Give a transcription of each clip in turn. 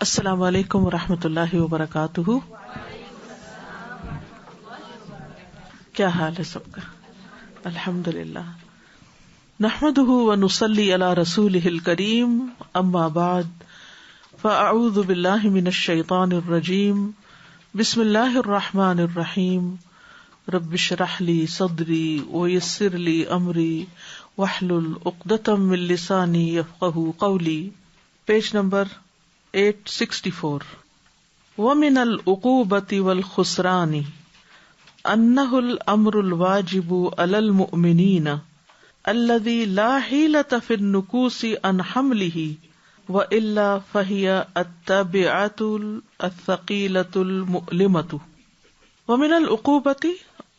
السلام علیکم ورحمۃ اللہ وبرکاتہ. کیا حال ہے سب کا؟ الحمد للہ. نحمده ونصلی علی رسولہ الکریم. اما بعد فاعوذ باللہ من الشیطان الرجیم. بسم اللہ الرحمن الرحیم. رب اشرح لی صدری ویسر لی امری واحلل عقدۃ من لسانی یفقہوا قولی. Page number 864. ومن العقوبۃ والخسران انہ الامر الواجب علی المؤمنین الذی لا حیلۃ فی النکوص عن حملہ والا فہی التابعۃ الثقیلۃ المؤلمۃ. ومن العقوبۃ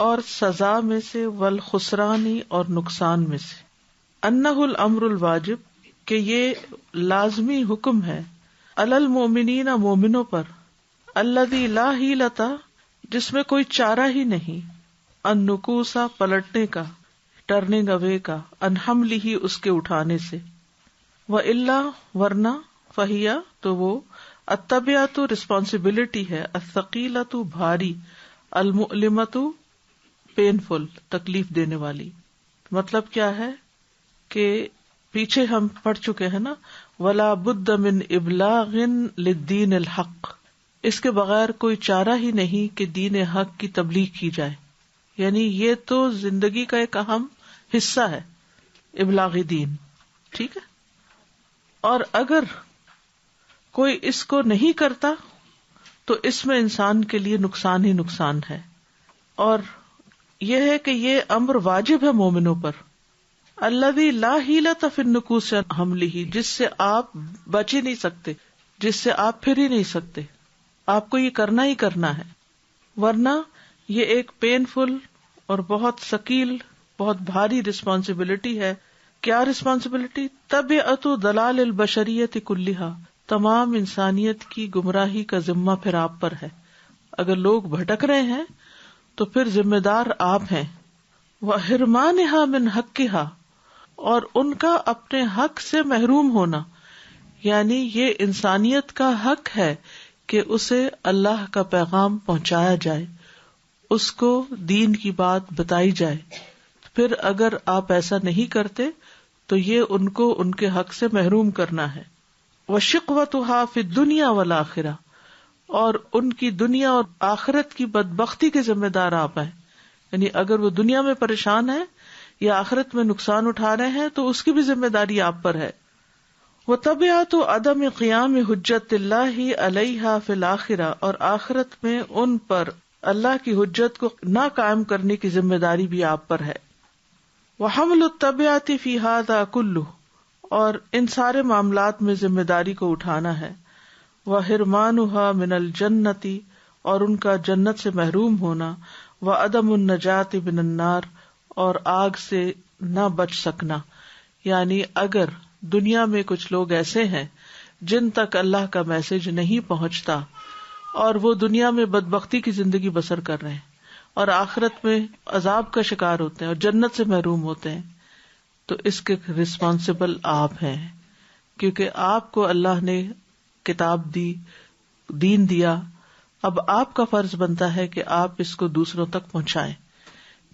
اور سزا میں سے، والخسران اور نقصان میں سے، انہ الامر الواجب کہ یہ لازمی حکم ہے، علی المؤمنین مومنوں پر، الذی لا حیلۃ جس میں کوئی چارہ ہی نہیں، النکوص پلٹنے کا، ٹرننگ اوے کا، عن حملہ اس کے اٹھانے سے، والا ورنہ، فہی تو وہ، التبعۃ رسپانسبلٹی ہے، الثقیلۃ بھاری، المؤلمۃ پینفل تکلیف دینے والی. مطلب کیا ہے کہ پیچھے ہم پڑھ چکے ہیں نا، ولا بد من ابلاغ للدین الحق، اس کے بغیر کوئی چارہ ہی نہیں کہ دین حق کی تبلیغ کی جائے. یعنی یہ تو زندگی کا ایک اہم حصہ ہے، ابلاغ دین. ٹھیک ہے. اور اگر کوئی اس کو نہیں کرتا تو اس میں انسان کے لیے نقصان ہی نقصان ہے. اور یہ ہے کہ یہ امر واجب ہے مومنوں پر، الذی لا حیلۃ فی النکوص عن حملہ، جس سے آپ بچ ہی نہیں سکتے، جس سے آپ پھر ہی نہیں سکتے، آپ کو یہ کرنا ہی کرنا ہے. ورنہ یہ ایک پینفل اور بہت ثقیل، بہت بھاری رسپانسبلٹی ہے. کیا رسپانسبلٹی؟ تبعۃ ضلال البشریۃ کلھا، تمام انسانیت کی گمراہی کا ذمہ پھر آپ پر ہے. اگر لوگ بھٹک رہے ہیں تو پھر ذمہ دار آپ ہیں. وحرمانھا من حقھا، اور ان کا اپنے حق سے محروم ہونا، یعنی یہ انسانیت کا حق ہے کہ اسے اللہ کا پیغام پہنچایا جائے، اس کو دین کی بات بتائی جائے. پھر اگر آپ ایسا نہیں کرتے تو یہ ان کو ان کے حق سے محروم کرنا ہے. وشقوتھا فی الدنیا والآخرہ، اور ان کی دنیا اور آخرت کی بدبختی کے ذمہ دار آپ ہیں. یعنی اگر وہ دنیا میں پریشان ہے یا آخرت میں نقصان اٹھا رہے ہیں تو اس کی بھی ذمہ داری آپ پر ہے. وتبعۃ عدم قیام حجت اللہ علیہا فی الآخرہ، اور آخرت میں ان پر اللہ کی حجت کو نہ قائم کرنے کی ذمہ داری بھی آپ پر ہے. وحمل التبعۃ فی ھذا کلہ، اور ان سارے معاملات میں ذمہ داری کو اٹھانا ہے. وحرمانھا من الجنۃ، اور ان کا جنت سے محروم ہونا. وعدم النجاۃ من النار، اور آگ سے نہ بچ سکنا. یعنی اگر دنیا میں کچھ لوگ ایسے ہیں جن تک اللہ کا میسج نہیں پہنچتا اور وہ دنیا میں بدبختی کی زندگی بسر کر رہے ہیں اور آخرت میں عذاب کا شکار ہوتے ہیں اور جنت سے محروم ہوتے ہیں، تو اس کے رسپانسبل آپ ہیں، کیونکہ آپ کو اللہ نے کتاب دی، دین دیا. اب آپ کا فرض بنتا ہے کہ آپ اس کو دوسروں تک پہنچائیں.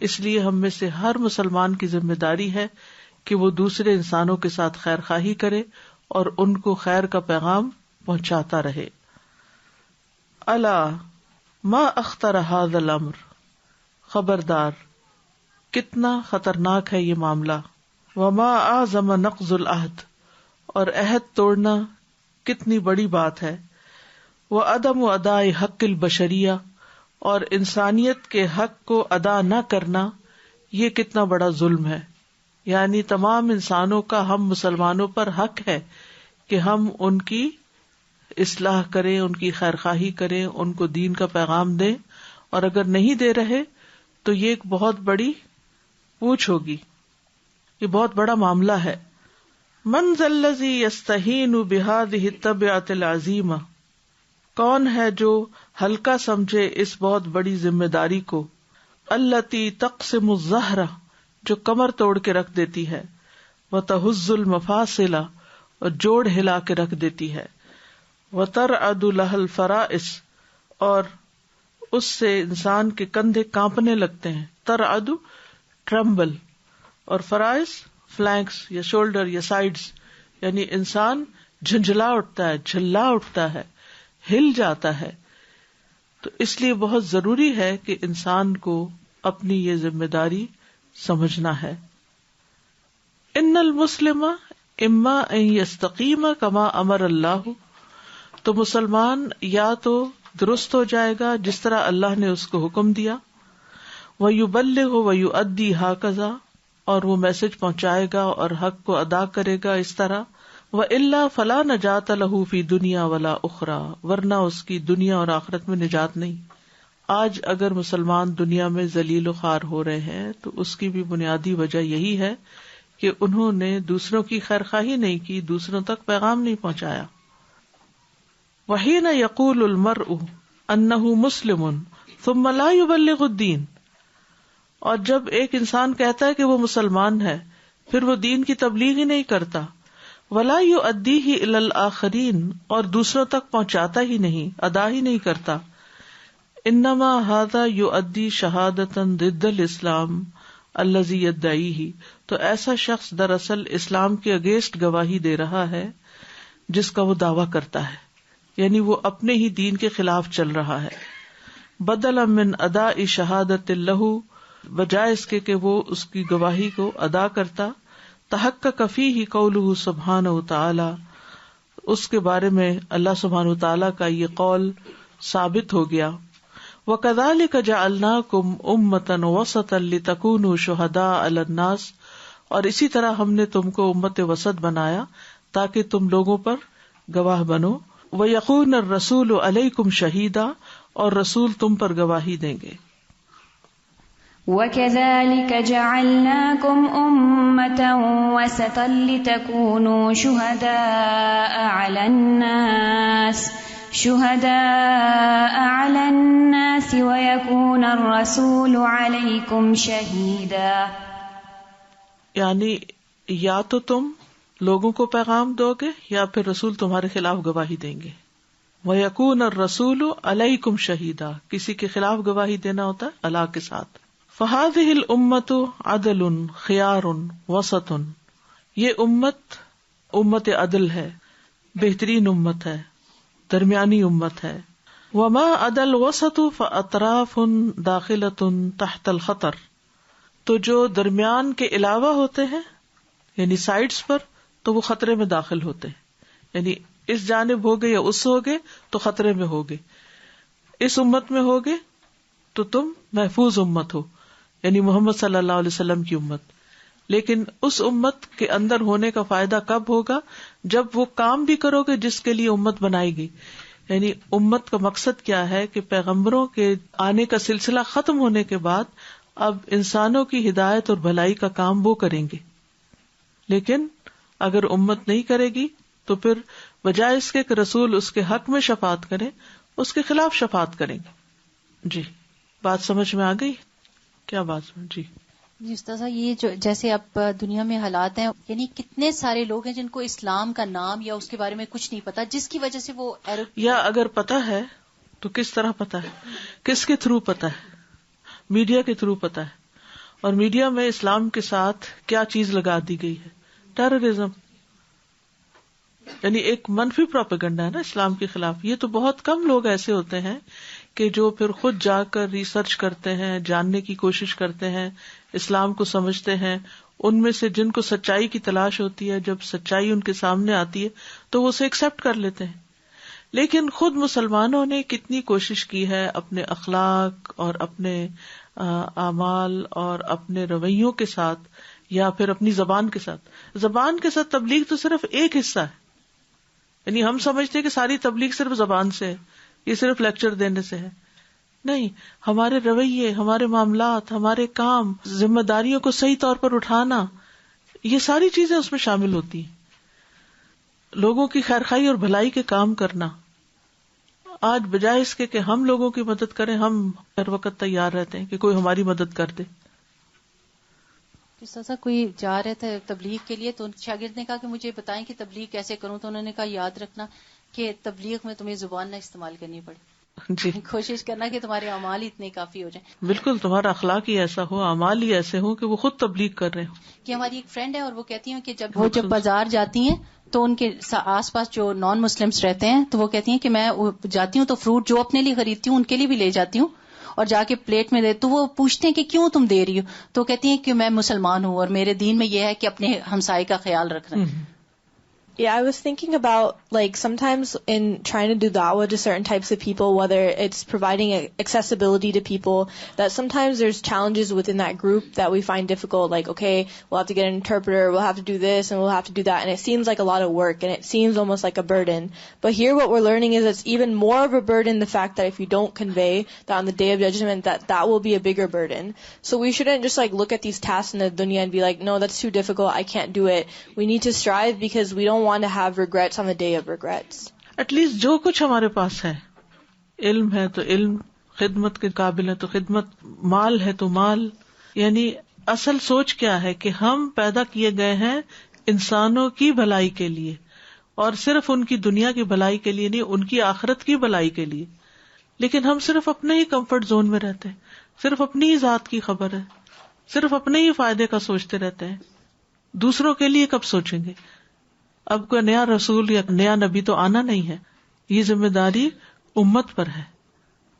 اس لیے ہم میں سے ہر مسلمان کی ذمہ داری ہے کہ وہ دوسرے انسانوں کے ساتھ خیر خواہی کرے اور ان کو خیر کا پیغام پہنچاتا رہے. الا ما اخطر ھذا الامر، خبردار کتنا خطرناک ہے یہ معاملہ. وما اعظم نقض العہد، اور عہد توڑنا کتنی بڑی بات ہے. وعدم اداء حق البشریہ، اور انسانیت کے حق کو ادا نہ کرنا یہ کتنا بڑا ظلم ہے. یعنی تمام انسانوں کا ہم مسلمانوں پر حق ہے کہ ہم ان کی اصلاح کریں، ان کی خیر خواہی کریں، ان کو دین کا پیغام دیں. اور اگر نہیں دے رہے تو یہ ایک بہت بڑی پوچھ ہوگی، یہ بہت بڑا معاملہ ہے. من ذا الذی یستہین بہذہ التبعۃ العظیمہ، کون ہے جو ہلکا سمجھے اس بہت بڑی ذمہ داری کو. التی تقسم الظہر، جو کمر توڑ کے رکھ دیتی ہے. وتہز المفاصل، اور جوڑ ہلا کے رکھ دیتی ہے. وترعد لها الفرائس، اور اس سے انسان کے کندھے کانپنے لگتے ہیں. ترعد ٹرمبل، اور فرائس فلینکس یا شولڈر یا سائڈز، یعنی انسان جھنجھلا اٹھتا ہے، جھلا اٹھتا ہے، ہل جاتا ہے. تو اس لیے بہت ضروری ہے کہ انسان کو اپنی یہ ذمہ داری سمجھنا ہے. ان المسلم اما ان یستقیم کما امر اللہ، تو مسلمان یا تو درست ہو جائے گا جس طرح اللہ نے اس کو حکم دیا، وَيُبَلِّغُ وَيُؤَدِّي هَكَذَا، اور وہ میسج پہنچائے گا اور حق کو ادا کرے گا اس طرح. وَإِلَّا فَلَا نَجَاةَ لَهُ فِي دُنْيَا وَلَا أُخْرَى، ورنہ اس کی دنیا اور آخرت میں نجات نہیں. آج اگر مسلمان دنیا میں ذلیل و خوار ہو رہے ہیں تو اس کی بھی بنیادی وجہ یہی ہے کہ انہوں نے دوسروں کی خیرخواہی نہیں کی، دوسروں تک پیغام نہیں پہنچایا. وَحِينَ يَقُولُ الْمَرْءُ أَنَّهُ مُسْلِمٌ ثُمَّ لَا يُبَلِّغُ الدِّينَ، اور جب ایک انسان کہتا ہے کہ وہ مسلمان ہے پھر وہ دین کی تبلیغ ہی نہیں کرتا، وَلَا يُؤَدِّيهِ إِلَى الْآخَرِينَ، اور دوسروں تک پہنچاتا ہی نہیں، ادا ہی نہیں کرتا، إِنَّمَا هَذَا يُؤَدِّي شَهَادَةً ضِدَّ الْإِسْلَامِ الَّذِي يَدَّعِيهِ، تو ایسا شخص دراصل اسلام کے اگینسٹ گواہی دے رہا ہے جس کا وہ دعویٰ کرتا ہے، یعنی وہ اپنے ہی دین کے خلاف چل رہا ہے. بدلا من اداء شہادت لہ، بجائے اس کے کہ وہ اس کی گواہی کو ادا کرتا. تحقق فیہ قولہ سبحانہ وتعالی، اس کے بارے میں اللہ سبحانہ وتعالی کا یہ قول ثابت ہو گیا. وَكَذَلِكَ جَعَلْنَاكُمْ أُمَّةً وَسَطًا لِتَكُونُوا شُهَدَاءَ عَلَى النَّاسِ، اور اسی طرح ہم نے تم کو امت وسط بنایا تاکہ تم لوگوں پر گواہ بنو. وَيَكُونَ الرَّسُولُ عَلَيْكُمْ شَهِيدًا، اور رسول تم پر گواہی دیں گے. وَكَذَلِكَ جَعَلْنَاكُمْ أُمَّةً وَسَطًا لِتَكُونُوا شُهَدَاءَ عَلَى النَّاسِ وَيَكُونَ الرَّسُولُ عَلَيْكُمْ شَهِيدًا، یعنی یا تو تم لوگوں کو پیغام دو گے یا پھر رسول تمہارے خلاف گواہی دیں گے. وَيَكُونَ الرَّسُولُ عَلَيْكُمْ شَهِيدًا، کسی کے خلاف گواہی دینا ہوتا ہے اللہ کے ساتھ. فَهَذِهِ الْأُمَّةُ عَدْلٌ خِيَارٌ وَسَطٌ، یہ امت عدل ہے، بہترین امت ہے، درمیانی امت ہے. وَمَا عَدَى الْوَسَطُ فَأَطْرَافٌ دَاخِلَةٌ تَحْتَ الْخَطَرِ، تو جو درمیان کے علاوہ ہوتے ہیں یعنی سائڈز پر، تو وہ خطرے میں داخل ہوتے ہیں، یعنی اس جانب ہوگے یا اس ہوگے تو خطرے میں ہوگے، اس امت میں ہوگے تو تم محفوظ امت ہو، یعنی محمد صلی اللہ علیہ وسلم کی امت. لیکن اس امت کے اندر ہونے کا فائدہ کب ہوگا؟ جب وہ کام بھی کرو گے جس کے لیے امت بنائی گئی. یعنی امت کا مقصد کیا ہے کہ پیغمبروں کے آنے کا سلسلہ ختم ہونے کے بعد اب انسانوں کی ہدایت اور بھلائی کا کام وہ کریں گے. لیکن اگر امت نہیں کرے گی تو پھر بجائے اس کے کہ رسول اس کے حق میں شفاعت کرے، اس کے خلاف شفاعت کریں گے. جی بات سمجھ میں آ گئی؟ کیا بات؟ جی استاذہ، یہ جو جیسے اب دنیا میں حالات ہیں، یعنی کتنے سارے لوگ ہیں جن کو اسلام کا نام یا اس کے بارے میں کچھ نہیں پتا، جس کی وجہ سے وہ یا اگر پتا ہے تو کس طرح پتا ہے، کس کے تھرو پتا ہے؟ میڈیا کے تھرو پتا ہے. اور میڈیا میں اسلام کے ساتھ کیا چیز لگا دی گئی ہے؟ ٹیررزم، یعنی ایک منفی پروپیگنڈا ہے نا اسلام کے خلاف. یہ تو بہت کم لوگ ایسے ہوتے ہیں کہ جو پھر خود جا کر ریسرچ کرتے ہیں، جاننے کی کوشش کرتے ہیں، اسلام کو سمجھتے ہیں. ان میں سے جن کو سچائی کی تلاش ہوتی ہے، جب سچائی ان کے سامنے آتی ہے تو وہ اسے ایکسپٹ کر لیتے ہیں. لیکن خود مسلمانوں نے کتنی کوشش کی ہے اپنے اخلاق اور اپنے اعمال اور اپنے رویوں کے ساتھ یا پھر اپنی زبان کے ساتھ تبلیغ تو صرف ایک حصہ ہے. یعنی ہم سمجھتے ہیں کہ ساری تبلیغ صرف زبان سے ہے، یہ صرف لیکچر دینے سے ہے. نہیں، ہمارے رویے، ہمارے معاملات، ہمارے کام، ذمہ داریوں کو صحیح طور پر اٹھانا، یہ ساری چیزیں اس میں شامل ہوتی ہیں. لوگوں کی خیرخواہی اور بھلائی کے کام کرنا. آج بجائے اس کے کہ ہم لوگوں کی مدد کریں، ہم ہر وقت تیار رہتے ہیں کہ کوئی ہماری مدد کر دے. جیسا کوئی جا رہے تھے تبلیغ کے لیے تو شاگرد نے کہا کہ مجھے بتائیں کہ تبلیغ کیسے کروں، تو انہوں نے کہا یاد رکھنا کہ تبلیغ میں تمہیں زبان نہ استعمال کرنی پڑے. جی کوشش کرنا کہ تمہارے اعمال اتنے کافی ہو جائیں. بالکل، تمہارا اخلاق ہی ایسا ہو، اعمال ہی ایسے ہوں کہ وہ خود تبلیغ کر رہے ہوں. کہ ہماری ایک فرینڈ ہے اور وہ کہتی ہیں کہ جب بازار جاتی ہیں تو ان کے آس پاس جو نان مسلمس رہتے ہیں تو وہ کہتی ہیں کہ میں جاتی ہوں تو فروٹ جو اپنے لیے خریدتی ہوں ان کے لیے بھی لے جاتی ہوں اور جا کے پلیٹ میں دے. تو وہ پوچھتے ہیں کہ کیوں تم دے رہی ہو؟ تو کہتی ہیں کہ میں مسلمان ہوں اور میرے دین میں یہ ہے کہ اپنے ہمسائے کا خیال رکھنا. Yeah, I was thinking about, like, sometimes in trying to do da'wah to certain types of people, whether it's providing accessibility to people, that sometimes there's challenges within that group that we find difficult, like, okay, we'll have to get an interpreter, we'll have to do this, and we'll have to do that, and it seems like a lot of work, and it seems almost like a burden. But here what we're learning is it's even more of a burden, the fact that if you don't convey that on the Day of Judgment, that will be a bigger burden. So we shouldn't just, like, look at these tasks in the dunya and be like, no, that's too difficult, I can't do it. We need to strive because we don't want to have regrets on the day of regrets. At least جو کچھ ہمارے پاس ہے، علم ہے تو علم، خدمت کے قابل ہے تو خدمت، مال ہے تو مال، یعنی اصل سوچ کیا ہے کہ ہم پیدا کیے گئے ہیں انسانوں کی بھلائی کے لیے، اور صرف ان کی دنیا کی بھلائی کے لیے نہیں، ان کی آخرت کی بھلائی کے لیے. لیکن ہم صرف اپنے ہی کمفرٹ زون میں رہتے ہیں، صرف اپنی ہی ذات کی خبر ہے، صرف اپنے ہی فائدے کا سوچتے رہتے ہیں. دوسروں کے لیے کب سوچیں گے؟ اب کوئی نیا رسول یا نیا نبی تو آنا نہیں ہے، یہ ذمہ داری امت پر ہے.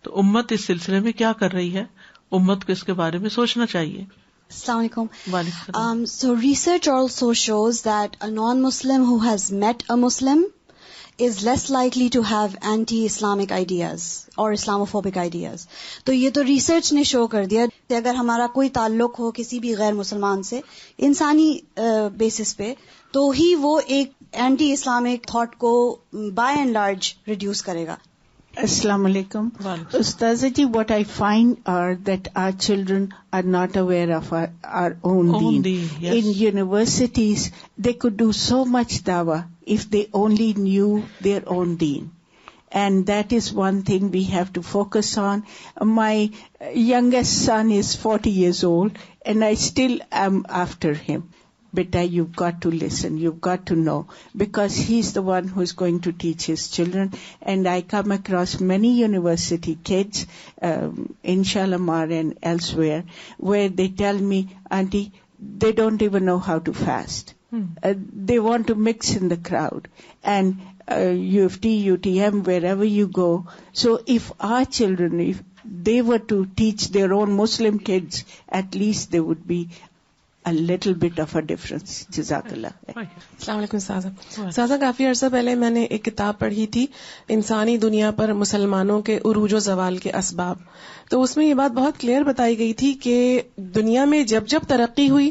تو امت اس سلسلے میں کیا کر رہی ہے، امت کو اس کے بارے میں سوچنا چاہیے. Assalamu alaikum. وعلیکم السلام. So research also shows that a non-Muslim who has met a Muslim is less likely to have anti-Islamic ideas or Islamophobic ideas. تو یہ تو ریسرچ نے شو کر دیا کہ اگر ہمارا کوئی تعلق ہو کسی بھی غیر مسلمان سے انسانی بیسس پہ تو ہی وہ ایک اینٹی اسلامک تھاٹ کو بائی اینڈ لارج ریڈیوس کرے گا. السلام علیکم. Ustaza ji, what I find are that our children are not aware of our own deen. Yes. In universities, they could do so much dawah if they only knew their own deen. And that is one thing we have to focus on. My youngest son is 40 years old and I still am after him. Beta, you've got to listen, you've got to know, because he's the one who's going to teach his children. And I come across many university kids in Shalimar and elsewhere where they tell me, Auntie, they don't even know how to fast. They want to mix in the crowd. And UFT, UTM, wherever you go. So if our children, if they were to teach their own Muslim kids, at least they would be a little bit of a difference. جزاک اللہ. السلام علیکم سازا. کافی عرصہ پہلے میں نے ایک کتاب پڑھی تھی، انسانی دنیا پر مسلمانوں کے عروج و زوال کے اسباب. تو اس میں یہ بات بہت کلیئر بتائی گئی تھی کہ دنیا میں جب جب ترقی ہوئی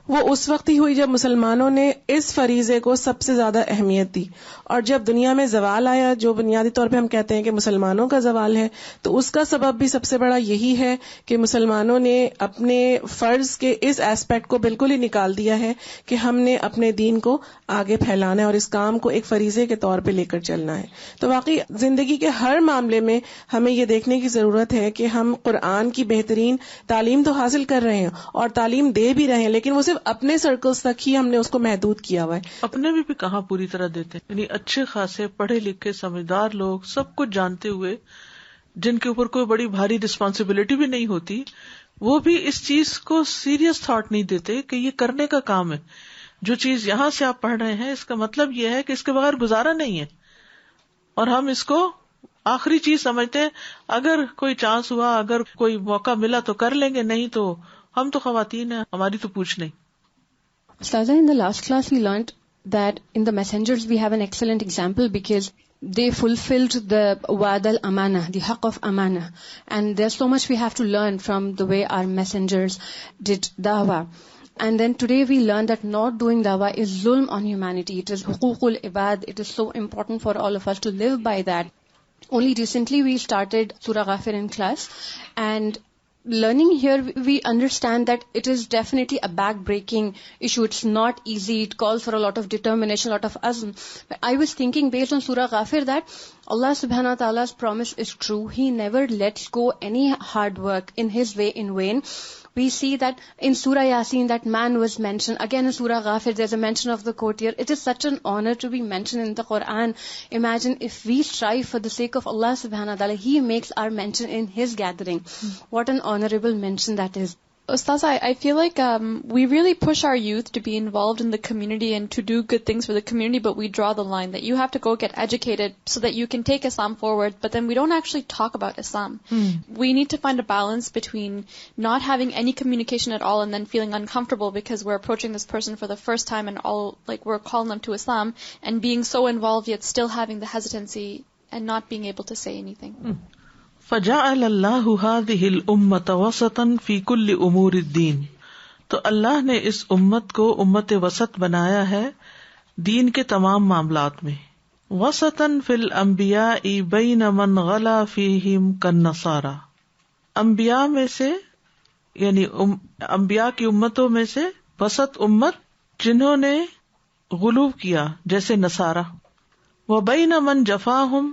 وہ اس وقت ہی ہوئی جب مسلمانوں نے اس فریضے کو سب سے زیادہ اہمیت دی، اور جب دنیا میں زوال آیا جو بنیادی طور پہ ہم کہتے ہیں کہ مسلمانوں کا زوال ہے، تو اس کا سبب بھی سب سے بڑا یہی ہے کہ مسلمانوں نے اپنے فرض کے اس ایسپیکٹ کو بالکل ہی نکال دیا ہے کہ ہم نے اپنے دین کو آگے پھیلانا ہے اور اس کام کو ایک فریضے کے طور پہ لے کر چلنا ہے. تو واقعی زندگی کے ہر معاملے میں ہمیں یہ دیکھنے کی ضرورت ہے کہ ہم قرآن کی بہترین تعلیم تو حاصل کر رہے ہیں اور تعلیم دے بھی رہے ہیں، لیکن وہ صرف اپنے سرکلز تک ہی ہم نے اس کو محدود کیا ہوا ہے. اپنے بھی کہاں پوری طرح دیتے ہیں، یعنی اچھے خاصے پڑھے لکھے سمجھدار لوگ سب کچھ جانتے ہوئے، جن کے اوپر کوئی بڑی بھاری رسپانسبلٹی بھی نہیں ہوتی، وہ بھی اس چیز کو سیریس تھاٹ نہیں دیتے کہ یہ کرنے کا کام ہے. جو چیز یہاں سے آپ پڑھ رہے ہیں اس کا مطلب یہ ہے کہ اس کے بغیر گزارا نہیں ہے، اور ہم اس کو آخری چیز سمجھتے ہیں. اگر کوئی چانس ہوا، اگر کوئی موقع ملا تو کر لیں گے، نہیں تو ہم تو خواتین ہیں، ہماری تو پوچھ نہیں. Ustaza, in the last class we learnt that in the messengers we have an excellent example because they fulfilled the wa'd al-amana, the haqq of amana, and there's so much we have to learn from the way our messengers did dawah. And then today we learn that not doing dawah is zulm on humanity. It is huququl ibad. It is so important for all of us to live by that. Only recently we started Surah Ghafir in class, and learning here we understand that it is definitely a back-breaking issue. It's not easy. It calls for a lot of determination, a lot of azm. But I was thinking based on Surah Ghafir that Allah subhanahu wa ta'ala's promise is true. He never lets go any hard work in His way in vain. We see that in Surah Yasin that man was mentioned. Again in Surah Ghafir there's a mention of the courtier. It is such an honor to be mentioned in the Quran. Imagine if we strive for the sake of Allah subhanahu wa ta'ala, He makes our mention in His gathering. What an honorable mention that is. Ustaz, I feel like we really push our youth to be involved in the community and to do good things for the community, but we draw the line that you have to go get educated so that you can take Islam forward, but then we don't actually talk about Islam. We need to find a balance between not having any communication at all and then feeling uncomfortable because we're approaching this person for the first time and all, like, we're calling them to Islam, and being so involved yet still having the hesitancy and not being able to say anything. فَجَعَلَ اللَّهُ هَذِهِ الْأُمَّةَ وَسَطًا فِي كُلِّ أُمُورِ الدِّينِ، تو اللہ نے اس امت کو امت وسط بنایا ہے دین کے تمام معاملات میں. وسطًا فی الانبیاء بین من غلا فیہم کالنصارى، انبیاء میں سے یعنی انبیاء کی امتوں میں سے وسط امت جنہوں نے غلو کیا جیسے نصارہ. وبین من جفاہم،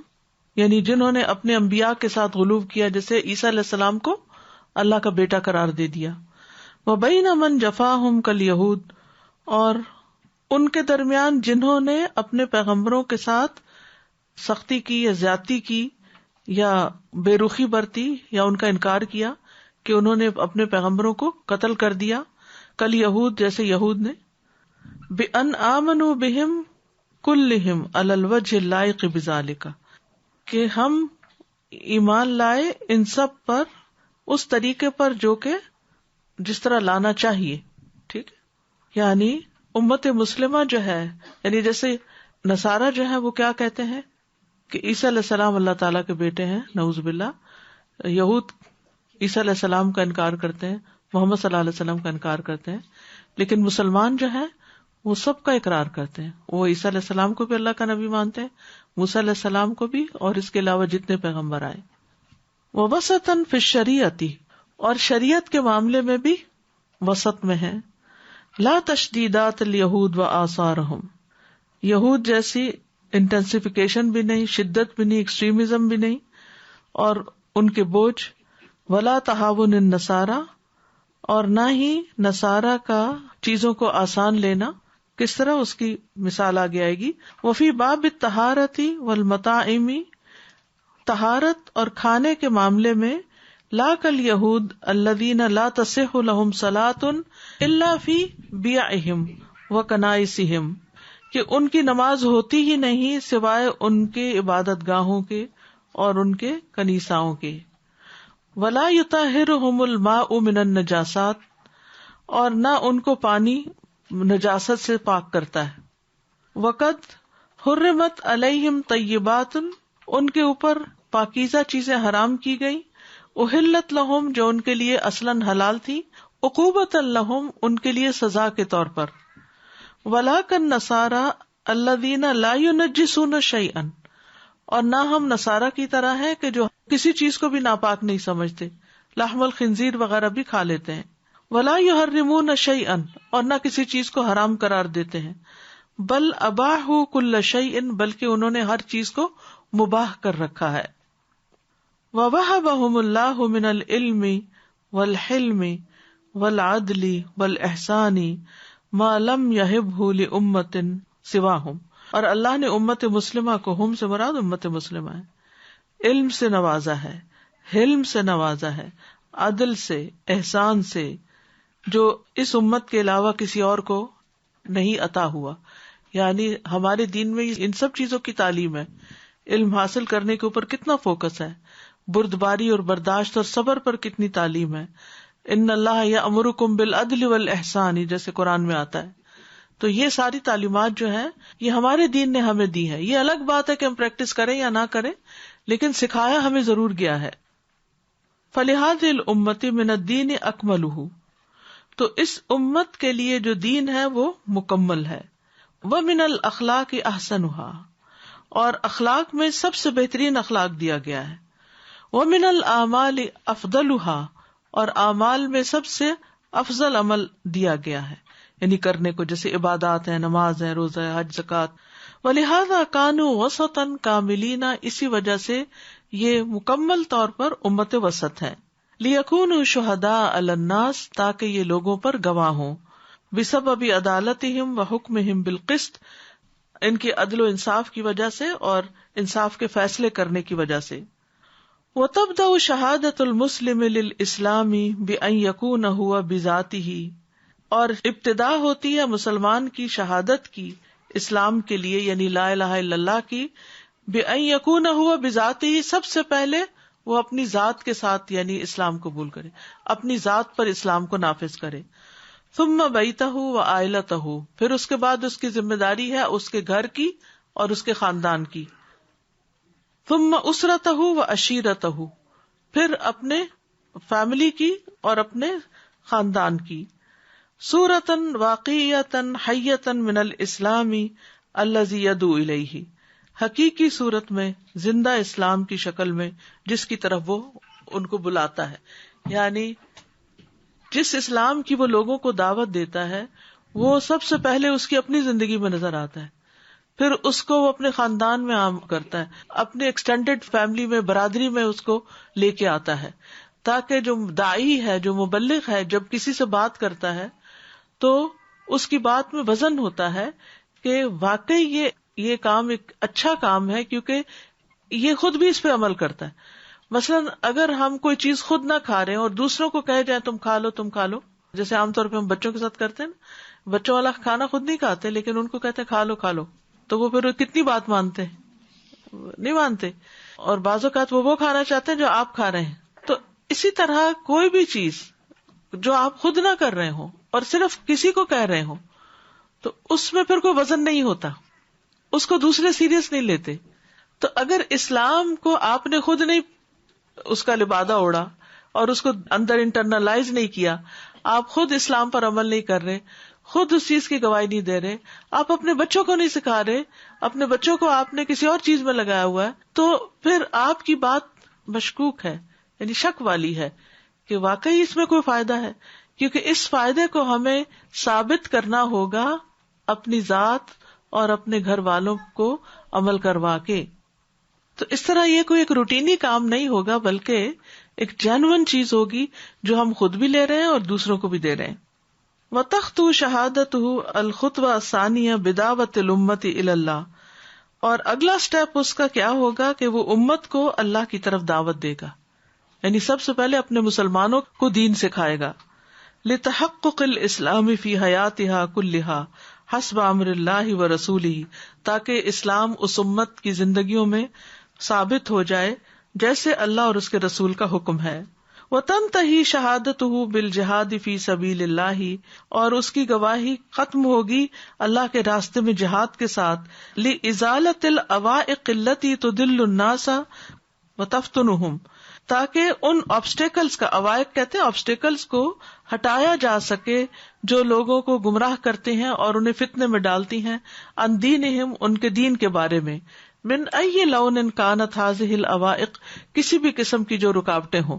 یعنی جنہوں نے اپنے انبیاء کے ساتھ غلو کیا جیسے عیسیٰ علیہ السلام کو اللہ کا بیٹا قرار دے دیا. وبین من جفاہم کالیہود، اور ان کے درمیان جنہوں نے اپنے پیغمبروں کے ساتھ سختی کی یا زیادتی کی یا بے رخی برتی یا ان کا انکار کیا کہ انہوں نے اپنے پیغمبروں کو قتل کر دیا، کالیہود جیسے یہود نے. بأن آمنوا بہم کلہم علی الوجہ اللائق بذالک، کہ ہم ایمان لائے ان سب پر اس طریقے پر جو کہ جس طرح لانا چاہیے. ٹھیک، یعنی امت مسلمہ جو ہے، یعنی جیسے نصارہ جو ہے وہ کیا کہتے ہیں کہ عیسیٰ علیہ السلام اللہ تعالیٰ کے بیٹے ہیں، نعوذ باللہ. یہود عیسیٰ علیہ السلام کا انکار کرتے ہیں، محمد صلی اللہ علیہ وسلم کا انکار کرتے ہیں. لیکن مسلمان جو ہے وہ سب کا اقرار کرتے ہیں. وہ عیسیٰ علیہ السلام کو بھی اللہ کا نبی مانتے ہیں، موسیٰ علیہ السلام کو بھی، اور اس کے علاوہ جتنے پیغمبر آئے. وَوَسَطًا فِي الشَّرِيعَةِ، اور شریعت کے معاملے میں بھی وسط میں ہے. لا تشدیدات الیہود وآثارہم، یہود جیسی انٹینسیفیکیشن بھی نہیں، شدت بھی نہیں، ایکسٹریمزم بھی نہیں، اور ان کے بوجھ. ولا تہاون النصارى، اور نہ ہی نصارہ کا چیزوں کو آسان لینا. کس طرح، اس کی مثال آگے آئے گی. وفی باب الطہارۃ والمطاعم، طہارت اور کھانے کے معاملے میں لا کالیہود الذین لا تصح لہم صلاۃ الا فی بیعہم وکنائسہم، کہ ان کی نماز ہوتی ہی نہیں سوائے ان کے عبادت گاہوں کے اور ان کے کنیساؤں کے. ولا یطہرہم الماء من النجاسات، اور نہ ان کو پانی نجاست سے پاک کرتا ہے. وقد حرمت علیہم طیبات، ان کے اوپر پاکیزہ چیزیں حرام کی گئی. احلت لہم، جو ان کے لیے اصلاً حلال تھی. عقوبۃ لہم، ان کے لیے سزا کے طور پر. ولاکن النصارى الذین لا ینجسون شیئا، اور نہ ہم نصارہ کی طرح ہیں کہ جو کسی چیز کو بھی ناپاک نہیں سمجھتے، لحم الخنزیر وغیرہ بھی کھا لیتے ہیں. ولا یحرمون شیئا، اور نہ کسی چیز کو حرام قرار دیتے ہیں. بل اباحوا کل شیء، بلکہ انہوں نے ہر چیز کو مباح کر رکھا ہے. ووهبهم اللہ من العلم والحلم والعدل والاحسان ما لم يهبه لامة سواهم، اور اللہ نے امت مسلمہ کو، ہم سے مراد امت مسلمہ ہے، علم سے نوازا ہے، حلم سے نوازا ہے، عدل سے، احسان سے، جو اس امت کے علاوہ کسی اور کو نہیں عطا ہوا. یعنی ہمارے دین میں ان سب چیزوں کی تعلیم ہے. علم حاصل کرنے کے اوپر کتنا فوکس ہے، بردباری اور برداشت اور صبر پر کتنی تعلیم ہے. ان اللہ یأمرکم بالعدل والاحسان، جیسے قرآن میں آتا ہے. تو یہ ساری تعلیمات جو ہیں یہ ہمارے دین نے ہمیں دی ہے. یہ الگ بات ہے کہ ہم پریکٹس کریں یا نہ کریں، لیکن سکھایا ہمیں ضرور گیا ہے. فلہذہ الامۃ من الدین اکملہ، تو اس امت کے لیے جو دین ہے وہ مکمل ہے. ومن الاخلاق احسنھا، اور اخلاق میں سب سے بہترین اخلاق دیا گیا ہے. ومن الاعمال افضلھا، اور اعمال میں سب سے افضل عمل دیا گیا ہے، یعنی کرنے کو، جیسے عبادات ہیں، نماز ہے، روزہ ہے، حج، زکوٰۃ. ولہذا کانوا وسطا کاملین، اسی وجہ سے یہ مکمل طور پر امت وسط ہے. لیکونوا شہداء علی الناس، تاکہ یہ لوگوں پر گواہ ہوں، بسبب عدالتہم وحکمہم بالقسط، ان کی عدل و انصاف کی وجہ سے اور انصاف کے فیصلے کرنے کی وجہ سے. وتبدأ شہادۃ المسلم للاسلام بأن یکون ہوا بذاتہ، اور ابتدا ہوتی ہے مسلمان کی شہادت کی اسلام کے لیے، یعنی لا الہ الا اللہ کی، بأن یکون ہوا بذاتہ، سب سے پہلے وہ اپنی ذات کے ساتھ یعنی اسلام قبول کرے، اپنی ذات پر اسلام کو نافذ کرے. ثم بیتہ وعائلتہ، پھر اس کے بعد اس کی ذمہ داری ہے اس کے گھر کی اور اس کے خاندان کی. ثم اسرتہ وعشیرتہ، پھر اپنے فیملی کی اور اپنے خاندان کی. صورتاً واقعیتاً حیۃ من الاسلام الذی یدعو الیہ، حقیقی صورت میں، زندہ اسلام کی شکل میں جس کی طرف وہ ان کو بلاتا ہے، یعنی جس اسلام کی وہ لوگوں کو دعوت دیتا ہے وہ سب سے پہلے اس کی اپنی زندگی میں نظر آتا ہے، پھر اس کو وہ اپنے خاندان میں عام کرتا ہے، اپنے ایکسٹینڈیڈ فیملی میں، برادری میں اس کو لے کے آتا ہے، تاکہ جو داعی ہے، جو مبلغ ہے، جب کسی سے بات کرتا ہے تو اس کی بات میں وزن ہوتا ہے کہ واقعی یہ کام ایک اچھا کام ہے، کیونکہ یہ خود بھی اس پہ عمل کرتا ہے. مثلاً اگر ہم کوئی چیز خود نہ کھا رہے ہیں اور دوسروں کو کہہ جائیں تم کھا لو تم کھا لو، جیسے عام طور پہ ہم بچوں کے ساتھ کرتے ہیں نا، بچوں والا کھانا خود نہیں کھاتے لیکن ان کو کہتے ہیں کھا لو کھا لو، تو وہ پھر کتنی بات مانتے ہیں؟ نہیں مانتے. اور بعض اوقات وہ کھانا چاہتے ہیں جو آپ کھا رہے ہیں. تو اسی طرح کوئی بھی چیز جو آپ خود نہ کر رہے ہوں اور صرف کسی کو کہہ رہے ہوں تو اس میں پھر کوئی وزن نہیں ہوتا، اس کو دوسرے سیریس نہیں لیتے. تو اگر اسلام کو آپ نے خود نہیں اس کا لبادہ اوڑا اور اس کو اندر انٹرنلائز نہیں کیا، آپ خود اسلام پر عمل نہیں کر رہے، خود اس چیز کی گواہی نہیں دے رہے، آپ اپنے بچوں کو نہیں سکھا رہے، اپنے بچوں کو آپ نے کسی اور چیز میں لگایا ہوا ہے، تو پھر آپ کی بات مشکوک ہے، یعنی شک والی ہے کہ واقعی اس میں کوئی فائدہ ہے. کیونکہ اس فائدے کو ہمیں ثابت کرنا ہوگا اپنی ذات اور اپنے گھر والوں کو عمل کروا کے. تو اس طرح یہ کوئی ایک روٹینی کام نہیں ہوگا، بلکہ ایک جینوئن چیز ہوگی جو ہم خود بھی لے رہے ہیں اور دوسروں کو بھی دے رہے ہیں. وَتَخْتُو شَهَادَتُهُ الْخُطْوَةَ الثَّانِيَةَ بِدَعْوَةِ الْأُمَّةِ إِلَى اللَّهِ، اور اگلا سٹیپ اس کا کیا ہوگا کہ وہ امت کو اللہ کی طرف دعوت دے گا، یعنی سب سے پہلے اپنے مسلمانوں کو دین سکھائے گا. لِتَحَقُّقِ الْإِسْلَامِ فِي حَيَاتِهَا كُلِّهَا حَسْبَ أَمْرِ اللَّهِ وَرَسُولِهِ، تاکہ اسلام اس امت کی زندگیوں میں ثابت ہو جائے جیسے اللہ اور اس کے رسول کا حکم ہے. وَتَنْتَهِي شَهَادَتُهُ بِالْجِهَادِ فِي سَبِيلِ اللَّهِ، اور اس کی گواہی ختم ہوگی اللہ کے راستے میں جہاد کے ساتھ. لِإِزَالَةِ الْعَوَائِقِ الَّتِي تُضِلُّ النَّاسَ وَتَفْتُنُهُمْ، تاکہ ان آبسٹیکلز کا، عوائق کہتے ہیں آبسٹیکلز کو، ہٹایا جا سکے جو لوگوں کو گمراہ کرتے ہیں اور انہیں فتنے میں ڈالتی ہیں. عن دینہم، ان کے دین کے بارے میں. من ای لون کانت ہذہ العوائق، کسی بھی قسم کی جو رکاوٹیں ہوں،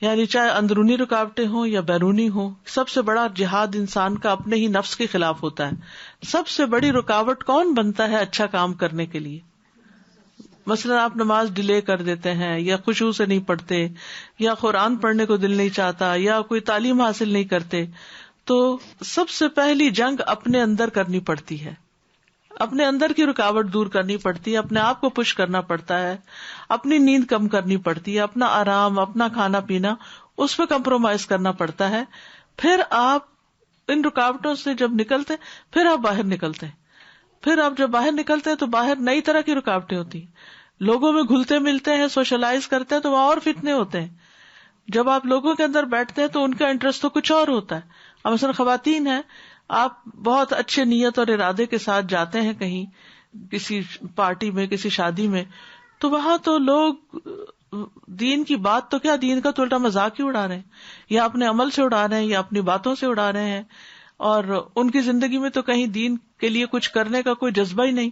یعنی چاہے اندرونی رکاوٹیں ہوں یا بیرونی ہوں. سب سے بڑا جہاد انسان کا اپنے ہی نفس کے خلاف ہوتا ہے. سب سے بڑی رکاوٹ کون بنتا ہے اچھا کام کرنے کے لیے؟ مثلا آپ نماز ڈیلے کر دیتے ہیں، یا خشوع سے نہیں پڑھتے، یا قرآن پڑھنے کو دل نہیں چاہتا، یا کوئی تعلیم حاصل نہیں کرتے، تو سب سے پہلی جنگ اپنے اندر کرنی پڑتی ہے، اپنے اندر کی رکاوٹ دور کرنی پڑتی ہے، اپنے آپ کو پش کرنا پڑتا ہے، اپنی نیند کم کرنی پڑتی ہے، اپنا آرام، اپنا کھانا پینا، اس پہ کمپرومائز کرنا پڑتا ہے. پھر آپ ان رکاوٹوں سے جب نکلتے پھر آپ باہر نکلتے ہیں. پھر آپ جب باہر نکلتے ہیں تو باہر نئی طرح کی رکاوٹیں ہوتی ہیں، لوگوں میں گھلتے ملتے ہیں، سوشلائز کرتے ہیں تو وہاں اور فتنے ہوتے ہیں. جب آپ لوگوں کے اندر بیٹھتے ہیں تو ان کا انٹرسٹ تو کچھ اور ہوتا ہے. اب مثلا خواتین ہیں، آپ بہت اچھے نیت اور ارادے کے ساتھ جاتے ہیں کہیں کسی پارٹی میں، کسی شادی میں، تو وہاں تو لوگ دین کی بات تو کیا، دین کا تو الٹا مذاق ہی اڑا رہے ہیں، یا اپنے عمل سے اڑا رہے ہیں، یا اپنی باتوں سے اڑا رہے ہیں، اور ان کی زندگی میں تو کہیں دین کے لیے کچھ کرنے کا کوئی جذبہ ہی نہیں.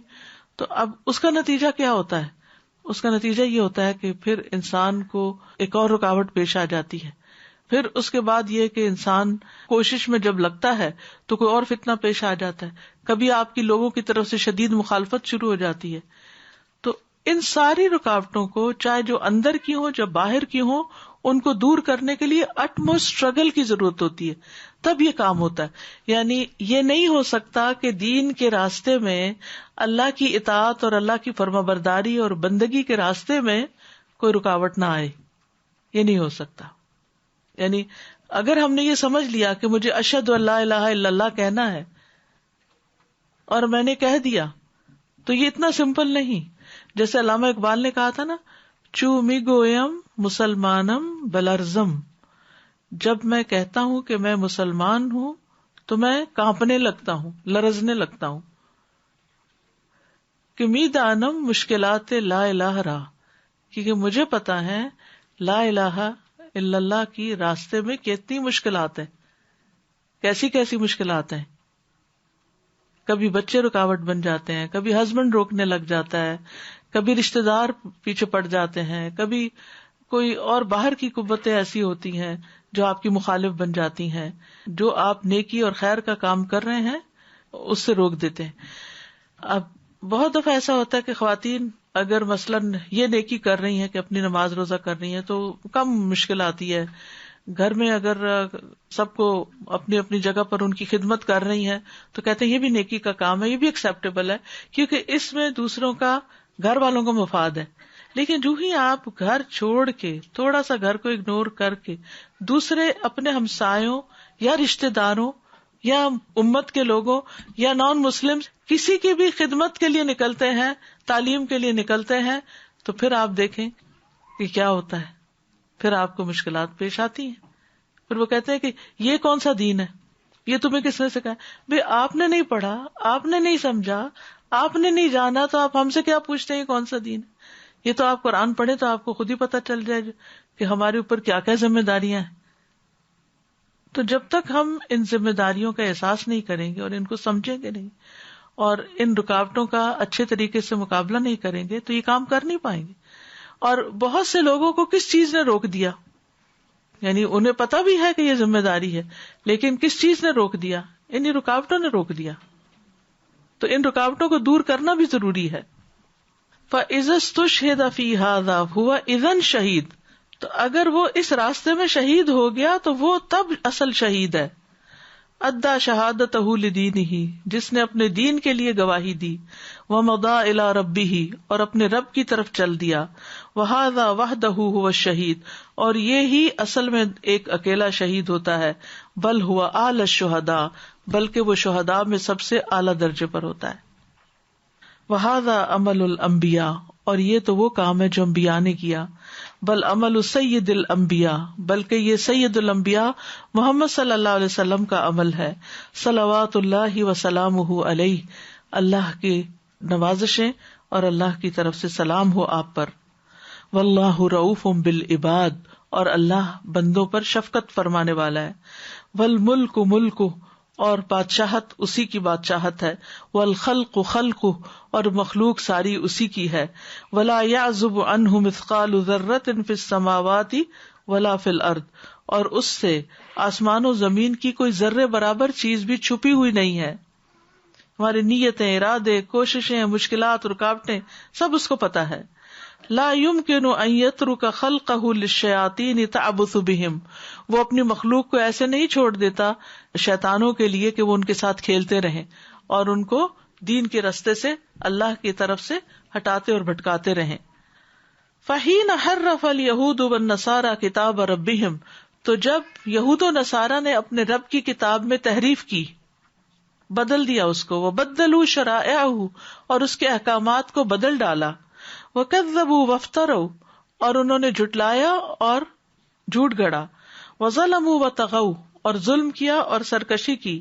تو اب اس کا نتیجہ کیا ہوتا ہے؟ اس کا نتیجہ یہ ہوتا ہے کہ پھر انسان کو ایک اور رکاوٹ پیش آ جاتی ہے. پھر اس کے بعد یہ کہ انسان کوشش میں جب لگتا ہے تو کوئی اور فتنہ پیش آ جاتا ہے. کبھی آپ کی لوگوں کی طرف سے شدید مخالفت شروع ہو جاتی ہے. تو ان ساری رکاوٹوں کو، چاہے جو اندر کی ہوں، جو باہر کی ہوں، ان کو دور کرنے کے لیے اٹموسٹ اسٹرگل کی ضرورت ہوتی ہے، تب یہ کام ہوتا ہے. یعنی یہ نہیں ہو سکتا کہ دین کے راستے میں، اللہ کی اطاعت اور اللہ کی فرما برداری اور بندگی کے راستے میں کوئی رکاوٹ نہ آئے. یہ نہیں ہو سکتا. یعنی اگر ہم نے یہ سمجھ لیا کہ مجھے اشہد ان لا الہ الا اللہ کہنا ہے اور میں نے کہہ دیا، تو یہ اتنا سمپل نہیں. جیسے علامہ اقبال نے کہا تھا نا، چو می گویم مسلمانم بلرزم، جب میں کہتا ہوں کہ میں مسلمان ہوں تو میں کانپنے لگتا ہوں، لرزنے لگتا ہوں. کہ می دانم مشکلات لا الہ را، کیونکہ مجھے پتا ہے لا الہ الا اللہ کی راستے میں کتنی مشکلات ہیں. کیسی کیسی مشکلات ہیں. کبھی بچے رکاوٹ بن جاتے ہیں، کبھی ہسبینڈ روکنے لگ جاتا ہے، کبھی رشتہ دار پیچھے پڑ جاتے ہیں، کبھی کوئی اور باہر کی قوتیں ایسی ہوتی ہیں جو آپ کی مخالف بن جاتی ہیں، جو آپ نیکی اور خیر کا کام کر رہے ہیں اس سے روک دیتے ہیں. اب بہت دفعہ ایسا ہوتا ہے کہ خواتین اگر مثلاً یہ نیکی کر رہی ہیں کہ اپنی نماز روزہ کر رہی ہیں تو کم مشکل آتی ہے. گھر میں اگر سب کو اپنی اپنی جگہ پر ان کی خدمت کر رہی ہیں تو کہتے ہیں یہ بھی نیکی کا کام ہے، یہ بھی ایکسیپٹیبل ہے، کیونکہ اس میں دوسروں کا، گھر والوں کا مفاد ہے. لیکن جو ہی آپ گھر چھوڑ کے، تھوڑا سا گھر کو اگنور کر کے دوسرے اپنے ہمسایوں یا رشتہ داروں یا امت کے لوگوں یا نان مسلم کسی کی بھی خدمت کے لیے نکلتے ہیں، تعلیم کے لیے نکلتے ہیں، تو پھر آپ دیکھیں کہ کیا ہوتا ہے. پھر آپ کو مشکلات پیش آتی ہیں. پھر وہ کہتے ہیں کہ یہ کون سا دین ہے، یہ تمہیں کس نے سکھایا؟ بھئی آپ نے نہیں پڑھا، آپ نے نہیں سمجھا، آپ نے نہیں جانا، تو آپ ہم سے کیا پوچھتے ہیں یہ کون سا دین ہے؟ یہ تو آپ قرآن پڑھیں تو آپ کو خود ہی پتہ چل جائے کہ ہمارے اوپر کیا کیا ذمہ داریاں ہیں. تو جب تک ہم ان ذمہ داریوں کا احساس نہیں کریں گے اور ان کو سمجھیں گے نہیں اور ان رکاوٹوں کا اچھے طریقے سے مقابلہ نہیں کریں گے تو یہ کام کر نہیں پائیں گے. اور بہت سے لوگوں کو کس چیز نے روک دیا؟ یعنی انہیں پتا بھی ہے کہ یہ ذمہ داری ہے، لیکن کس چیز نے روک دیا؟ انہی رکاوٹوں نے روک دیا. تو ان رکاوٹوں کو دور کرنا بھی ضروری ہے. فَإِذَا اسْتُشْهِدَ فِي هَذَا هُوَ إِذًا شَهِيدٌ، تو اگر وہ اس راستے میں شہید ہو گیا تو وہ تب اصل شہید ہے. ادا شہادتہ لدینہ، جس نے اپنے دین کے لیے گواہی دی. ومضى الى ربہ، اور اپنے رب کی طرف چل دیا. وہذا وحدہ هو الشہید، اور یہ ہی اصل میں ایک اکیلا شہید ہوتا ہے. بل هو اعلی الشہداء، بلکہ وہ شہداء میں سب سے اعلی درجے پر ہوتا ہے. وہذا عمل الانبیاء، اور یہ تو وہ کام ہے جو انبیاء نے کیا. بل عمل سید الانبیاء، بلکہ یہ سید الانبیاء محمد صلی اللہ علیہ وسلم کا عمل ہے. صلوات اللہ وسلامہ علیہ، اللہ کی نوازشیں اور اللہ کی طرف سے سلام ہو آپ پر. واللہ رؤوف بالعباد، اور اللہ بندوں پر شفقت فرمانے والا ہے. والملک ملک، اور بادشاہت اسی کی بادشاہت ہے. والخلق خلق، اور مخلوق ساری اسی کی ہے. ولا يعزب عنہ مثقال ذرۃ فی السماوات ولا فی الارض، اور اس سے آسمان و زمین کی کوئی ذرے برابر چیز بھی چھپی ہوئی نہیں ہے. ہماری نیتیں، ارادے، کوششیں، مشکلات، رکاوٹیں سب اس کو پتا ہے. لا يمكن ان يترك خلقه للشياطين تعبث بهم، وہ اپنی مخلوق کو ایسے نہیں چھوڑ دیتا شیطانوں کے لیے کہ وہ ان کے ساتھ کھیلتے رہیں اور ان کو دین کے رستے سے، اللہ کی طرف سے ہٹاتے اور بھٹکاتے رہیں. فحين حرف اليهود والنصارى كتاب ربهم، تو جب یہود و نصارہ نے اپنے رب کی کتاب میں تحریف کی، بدل دیا اس کو. وبدلوا شرائعه، اور اس کے احکامات کو بدل ڈالا. وَكَذَّبُوا وَافْتَرَوْا، اور انہوں نے جھٹلایا اور جھوٹ گڑا. وَظَلَمُوا وَطَغَوْا، اور ظلم کیا اور سرکشی کی.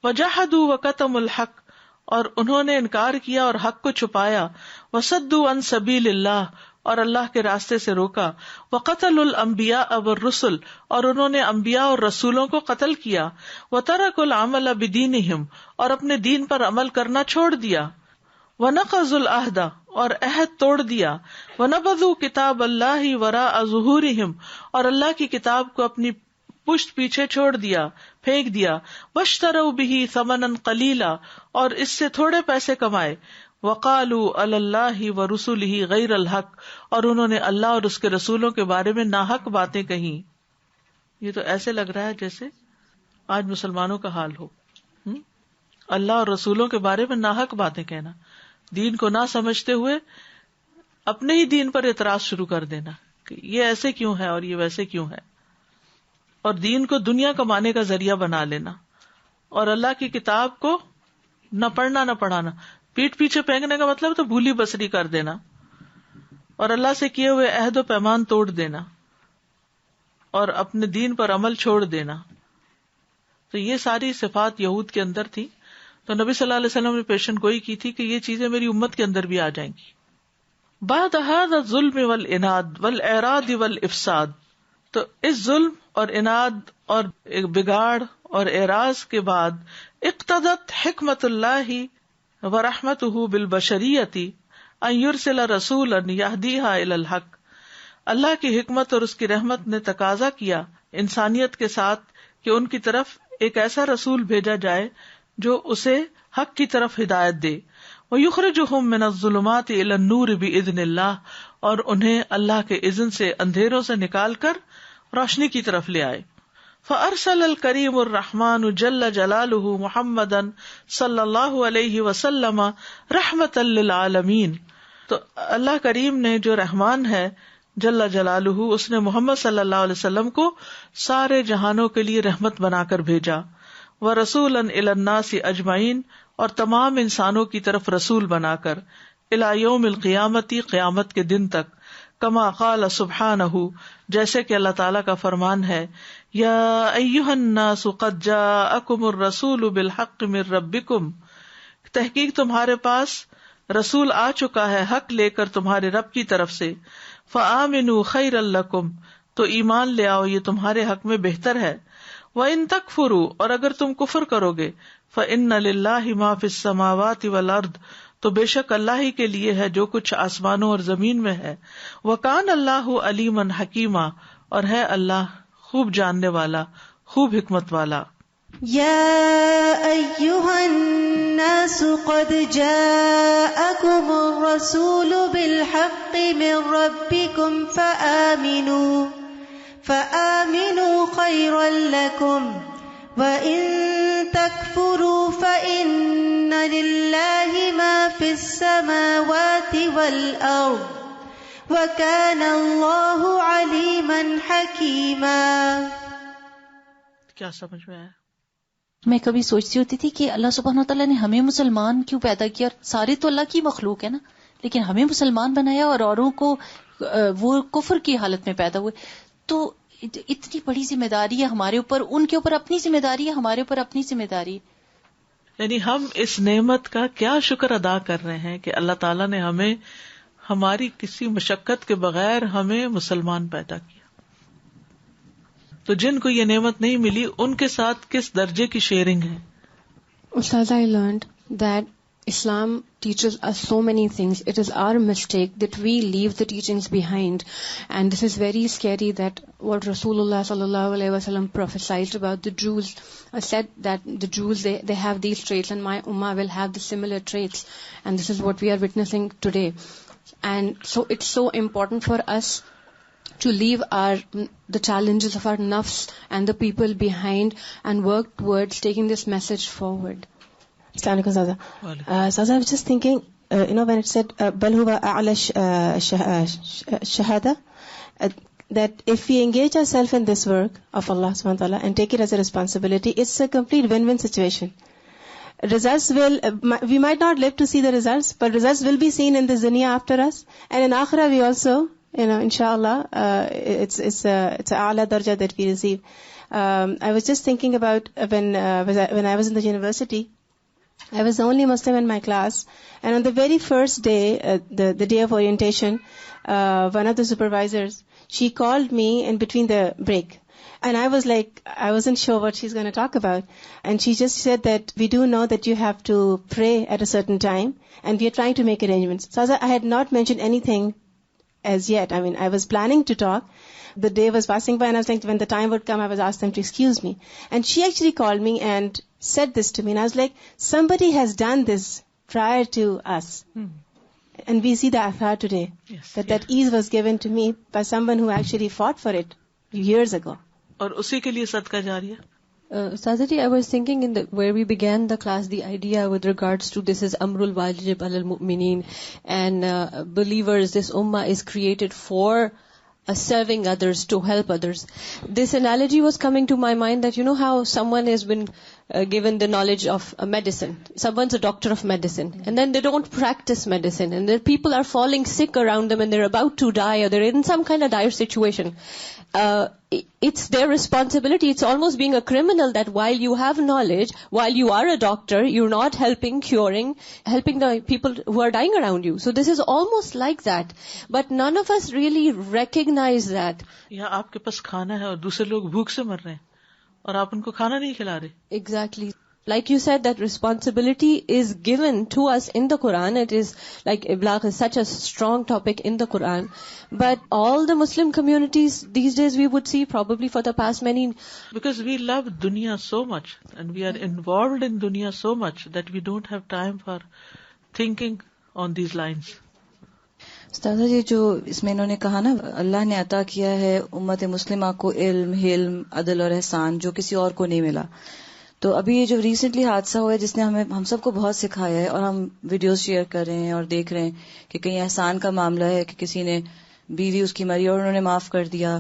وَجَحَدُوا وَكَتَمُوا الْحَقَّ، اور انہوں نے انکار کیا اور حق کو چھپایا. وَصَدُّوا عَن سَبِيلِ اللَّهِ، اور اللہ کے راستے سے روکا. وَقَتَلُوا الْأَنْبِيَاءَ وَالرُّسُلَ، اور انہوں نے انبیاء اور رسولوں کو قتل کیا. وَتَرَكُوا الْعَمَلَ بِدِينِهِمْ، اور اپنے دین پر عمل کرنا چھوڑ دیا. وَنَقَضُوا الْعَهْدَ، اور عہد توڑ دیا. وَنَبَذُوا كِتَابَ اللَّهِ وَرَاءَ ظُهُورِهِمْ، اور اللہ کی کتاب کو اپنی پشت پیچھے چھوڑ دیا، پھینک دیا. وَاشْتَرَوْا بِهِ ثَمَنًا قَلِيلًا، اور اس سے تھوڑے پیسے کمائے. وقالوا علی اللہ ورسلہ غیر الحق، اور انہوں نے اللہ اور اس کے رسولوں کے بارے میں ناحق باتیں کہیں. یہ تو ایسے لگ رہا ہے جیسے آج مسلمانوں کا حال ہو. اللہ اور رسولوں کے بارے میں ناحق باتیں کہنا، دین کو نہ سمجھتے ہوئے اپنے ہی دین پر اعتراض شروع کر دینا کہ یہ ایسے کیوں ہے اور یہ ویسے کیوں ہے، اور دین کو دنیا کمانے کا ذریعہ بنا لینا، اور اللہ کی کتاب کو نہ پڑھنا نہ پڑھانا. پیٹ پیچھے پھینکنے کا مطلب تو بھولی بسری کر دینا، اور اللہ سے کیے ہوئے عہد و پیمان توڑ دینا، اور اپنے دین پر عمل چھوڑ دینا. تو یہ ساری صفات یہود کے اندر تھی. تو نبی صلی اللہ علیہ وسلم نے پیشن گوئی کی تھی کہ یہ چیزیں میری امت کے اندر بھی آ جائیں گی. بعد هذا الظلم والعناد والاعراض والافساد، تو اس ظلم اور اناد اور بگاڑ اور اعراض کے بعد اقتضت حکمت اللہ ورحمتہ بالبشریۃ ان یرسل رسولا یہدیھا الی الحق، اللہ کی حکمت اور اس کی رحمت نے تقاضا کیا انسانیت کے ساتھ کہ ان کی طرف ایک ایسا رسول بھیجا جائے جو اسے حق کی طرف ہدایت دے. وَيُخْرِجُهُم مِّنَ الظُّلُمَاتِ إِلَى النُّورِ بِإِذْنِ اللَّهِ، اور انہیں اللہ کے اذن سے اندھیروں سے نکال کر روشنی کی طرف لے آئے. فَأَرْسَلَ الْكَرِيمُ الرَّحْمَنُ جَلَّ جَلَالُهُ مُحَمَّدًا صلی اللہ علیہ وسلم رحمةً للعالمین، تو اللہ کریم نے جو رحمان ہے جل جلالہ، اس نے محمد صلی اللہ علیہ وسلم کو سارے جہانوں کے لیے رحمت بنا کر بھیجا. وَرَسُولًا إِلَى النَّاسِ أَجْمَعِينَ، اور تمام انسانوں کی طرف رسول بنا کر، إِلَى يَوْمِ الْقِيَامَةِ، قیامت کے دن تک. کما قال سبحانہ، جیسے کہ اللہ تعالیٰ کا فرمان ہے، یا ایھا الناس قد جاءکم الرسول بالحق من ربکم، تحقیق تمہارے پاس رسول آ چکا ہے حق لے کر تمہارے رب کی طرف سے. فآمنوا خیرا لکم، تو ایمان لے آؤ، یہ تمہارے حق میں بہتر ہے. وَإِن تَكْفُرُوا، اور اگر تم کفر کرو گے، فَإِنَّ لِلَّهِ مَا فِي السَّمَاوَاتِ وَالْأَرْضِ، تو بے شک اللہ ہی کے لیے ہے جو کچھ آسمانوں اور زمین میں ہے. وَكَانَ اللَّهُ عَلِيمًا حَكِيمًا، اور ہے اللہ خوب جاننے والا، خوب حکمت والا. يَا أَيُّهَا النَّاسُ قَدْ جَاءَكُمُ الرَّسُولُ بِالْحَقِّ مِنْ رَبِّكُمْ فَآمِنُوا خَيْرًا لَكُمْ وَإِن تَكْفُرُوا فَإِنَّ لِلَّهِ مَا فِي السَّمَاوَاتِ وَالْأَرْضِ وَكَانَ اللَّهُ عَلِيمًا حَكِيمًا. کیا سمجھ میں آیا؟ میں کبھی سوچتی ہوتی تھی کہ اللہ سبحانہ وتعالیٰ نے ہمیں مسلمان کیوں پیدا کیا؟ سارے تو اللہ کی مخلوق ہے نا، لیکن ہمیں مسلمان بنایا اور اوروں کو وہ کفر کی حالت میں پیدا ہوئے. تو اتنی بڑی ذمہ داری ہے ہمارے اوپر، ان کے اوپر اپنی ذمہ داری ہے، ہمارے اوپر اپنی ذمہ داری. یعنی ہم اس نعمت کا کیا شکر ادا کر رہے ہیں کہ اللہ تعالیٰ نے ہمیں ہماری کسی مشقت کے بغیر ہمیں مسلمان پیدا کیا. تو جن کو یہ نعمت نہیں ملی ان کے ساتھ کس درجے کی شیئرنگ ہے. Ustaz, I learned that Islam teaches us so many things. It is our mistake that we leave the teachings behind, and this is very scary. That what Rasulullah sallallahu alaihi wasallam prophesied about the Jews, said that the Jews they have these traits, and my ummah will have the similar traits, and this is what we are witnessing today. And so it's so important for us to leave the challenges of our nafs and the people behind and work towards taking this message forward. Assalamu alaikum, Saza. Saza, I was just thinking, when it said bal huwa a'la shahada, that if we engage ourselves in this work of Allah subhanahu wa ta'ala and take it as a responsibility, it's a complete win-win situation. Results we might not live to see the results, but results will be seen in this dunya after us, and in akhirah we also, inshallah, it's a a'la darja that we receive. I was just thinking about when I was in the university, I was the only Muslim in my class, and on the very first day, the day of orientation, one of the supervisors, she called me in between the break, and I was like, I wasn't sure what she's going to talk about, and she just said that we do know that you have to pray at a certain time, and we are trying to make arrangements. So I had not mentioned anything as yet. I mean, I was planning to talk. The day was passing by, and I was like, when the time would come, I was asked them to excuse me. And she actually called me and said this to me, and I was like, somebody has done this prior to us. And we see the affair today. Yes, that ease was given to me by someone who actually fought for it years ago. اور اسی کے لیے صدقہ جاریہ. Ustadh ji, I was thinking where we began the class, the idea with regards to this is Amrul Wajib alal Mu'mineen, and believers, this ummah is created for serving others, to help others. This analogy was coming to my mind that you know how someone has been given the knowledge of medicine. Someone's a doctor of medicine, and then they don't practice medicine, and the people are falling sick around them, and they're about to die, or they're in some kind of dire situation. It's their responsibility. It's almost being a criminal that while you have knowledge, while you are a doctor, you're not helping, curing, helping the people who are dying around you. So this is almost like that. But none of us really recognize that. یا آپ کے پاس کھانا ہے اور دوسرے لوگ بھوک سے مر رہے ہیں اور آپ ان کو کھانا نہیں کھلا رہے. Exactly. Like you said, that responsibility is given to us in the Quran. It is like Iblagh is such a strong topic in the Quran. But all the Muslim communities these days, we would see probably for the past many... Because we love dunya so much and we are involved in dunya so much that we don't have time for thinking on these lines. استاذہ جی، جو اس میں انہوں نے کہا نا، اللہ نے عطا کیا ہے امت مسلمہ کو علم، حلم، عدل اور احسان جو کسی اور کو نہیں ملا. تو ابھی یہ جو ریسنٹلی حادثہ ہوا ہے جس نے ہم سب کو بہت سکھایا ہے، اور ہم ویڈیوز شیئر کر رہے ہیں اور دیکھ رہے ہیں کہ کہیں احسان کا معاملہ ہے کہ کسی نے بیوی اس کی مری اور انہوں نے معاف کر دیا،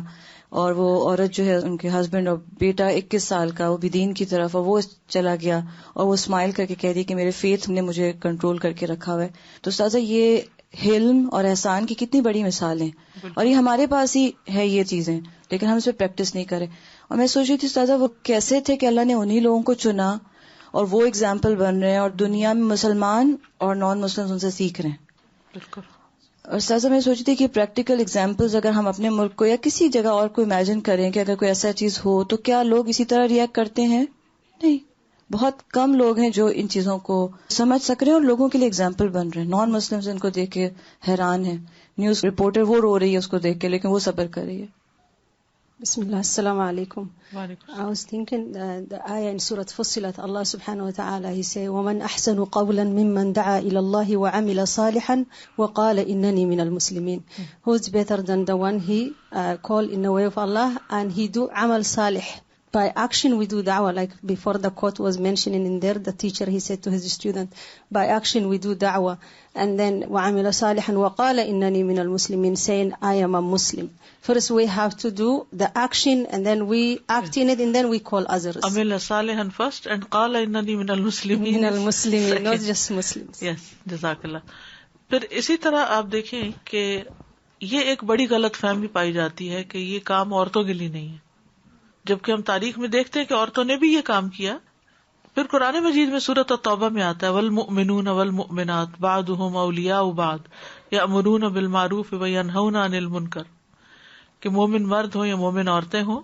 اور وہ عورت جو ہے ان کے ہسبینڈ اور بیٹا 21 سال کا وہ بھی دین کی طرف، اور وہ چلا گیا اور وہ اسمائل کر کے کہہ دی کہ میرے فیتھ نے مجھے کنٹرول کر کے رکھا ہوا ہے. تو استاذہ یہ حلم اور احسان کی کتنی بڑی مثالیں، اور یہ ہمارے پاس ہی ہے یہ چیزیں، لیکن ہم اس پہ پریکٹس نہیں کرے. اور میں سوچ رہی تھی استاذہ وہ کیسے تھے کہ اللہ نے انہی لوگوں کو چنا اور وہ اگزامپل بن رہے ہیں، اور دنیا میں مسلمان اور نان مسلم ان سے سیکھ رہے ہیں. اور استاذہ میں سوچ رہی تھی کہ پریکٹیکل اگزامپلز اگر ہم اپنے ملک کو یا کسی جگہ اور کو امیجن کریں کہ اگر کوئی ایسا چیز ہو تو کیا لوگ اسی طرح ریئیکٹ کرتے ہیں؟ نہیں، بہت کم لوگ ہیں جو ان چیزوں کو سمجھ سک رہے ہیں اور لوگوں کے لیے اگزامپل بن رہے ہیں. نان مسلمز ان کو دیکھ کے حیران ہیں. نیوز رپورٹر وہ رو رہی ہے اس کو دیکھ کے، لیکن وہ صبر کر رہی ہے. بسم اللہ، السلام علیکم. وعلیکم. I was thinking the ayah in Surah Fussilat, Allah subhanahu wa ta'ala, he said, وَمَنْ أَحْسَنُ قَوْلًا مِمَّنْ دَعَا إِلَى اللَّهِ وَعَمِلَ صَالِحًا وَقَالَ إِنَّنِي مِنَ الْمُسْلِمِينَ. Who's better than the one he called in the way of Allah and he do amal salih? By action we do da'wah, like before the quote was mentioning in there, the teacher, he said to his student, by action we do da'wah. And then وَعَمِلَ صَالِحًا وَقَالَ إِنَّنِي مِنَ الْمُسْلِمِينَ, saying I am a Muslim. First we have to do the action and then we act in it and then we call others. عَمِلَ صَالِحًا first and قَالَ إِنَّنِي مِنَ الْمُسْلِمِينَ. من المسلمین, not just Muslims. Yes, جزاک اللہ. پھر اسی طرح آپ دیکھیں کہ یہ ایک بڑی غلط فہمی پائی جاتی ہے کہ یہ کام عورتوں کے لیے نہیں ہے، جبکہ ہم تاریخ میں دیکھتے ہیں کہ عورتوں نے بھی یہ کام کیا. پھر قرآن مجید میں سورۃ التوبہ میں آتا ہے والمؤمنون والمؤمنات بعضهم اولیاء بعض یأمرون بالمعروف وینہون عن المنکر، کہ مومن مرد ہوں یا مومن عورتیں ہوں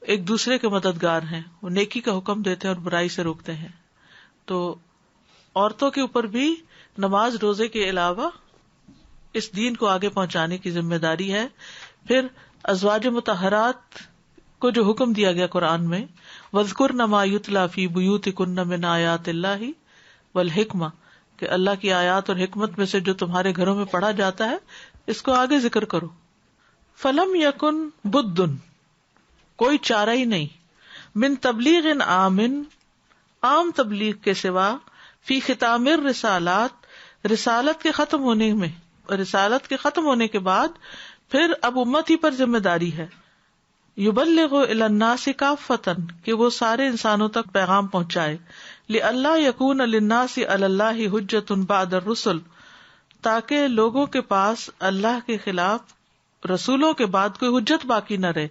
ایک دوسرے کے مددگار ہیں، وہ نیکی کا حکم دیتے ہیں اور برائی سے روکتے ہیں. تو عورتوں کے اوپر بھی نماز روزے کے علاوہ اس دین کو آگے پہنچانے کی ذمہ داری ہے. پھر ازواج مطہرات کو جو حکم دیا گیا قرآن میں وَاذْكُرْنَ مَا يُتْلَى فِي بُيُوتِكُنَّ مِنْ آيَاتِ اللَّهِ وَالْحِكْمَةِ، کہ اللہ کی آیات اور حکمت میں سے جو تمہارے گھروں میں پڑھا جاتا ہے اس کو آگے ذکر کرو. فَلَمْ يَكُنْ بُدٌّ، کوئی چارہ ہی نہیں، من تبلیغ عام تبلیغ کے سوا، فی ختام الرسالات، رسالت کے ختم ہونے میں، رسالت کے ختم ہونے کے بعد پھر اب امت ہی پر ذمہ داری ہے. یبلغ الی الناس کافۃ، کہ وہ سارے انسانوں تک پیغام پہنچائے. لئلا یکون للناس علی اللہ حجۃ بعد الرسل، تاکہ لوگوں کے پاس اللہ کے خلاف رسولوں کے بعد کوئی حجت باقی نہ رہے.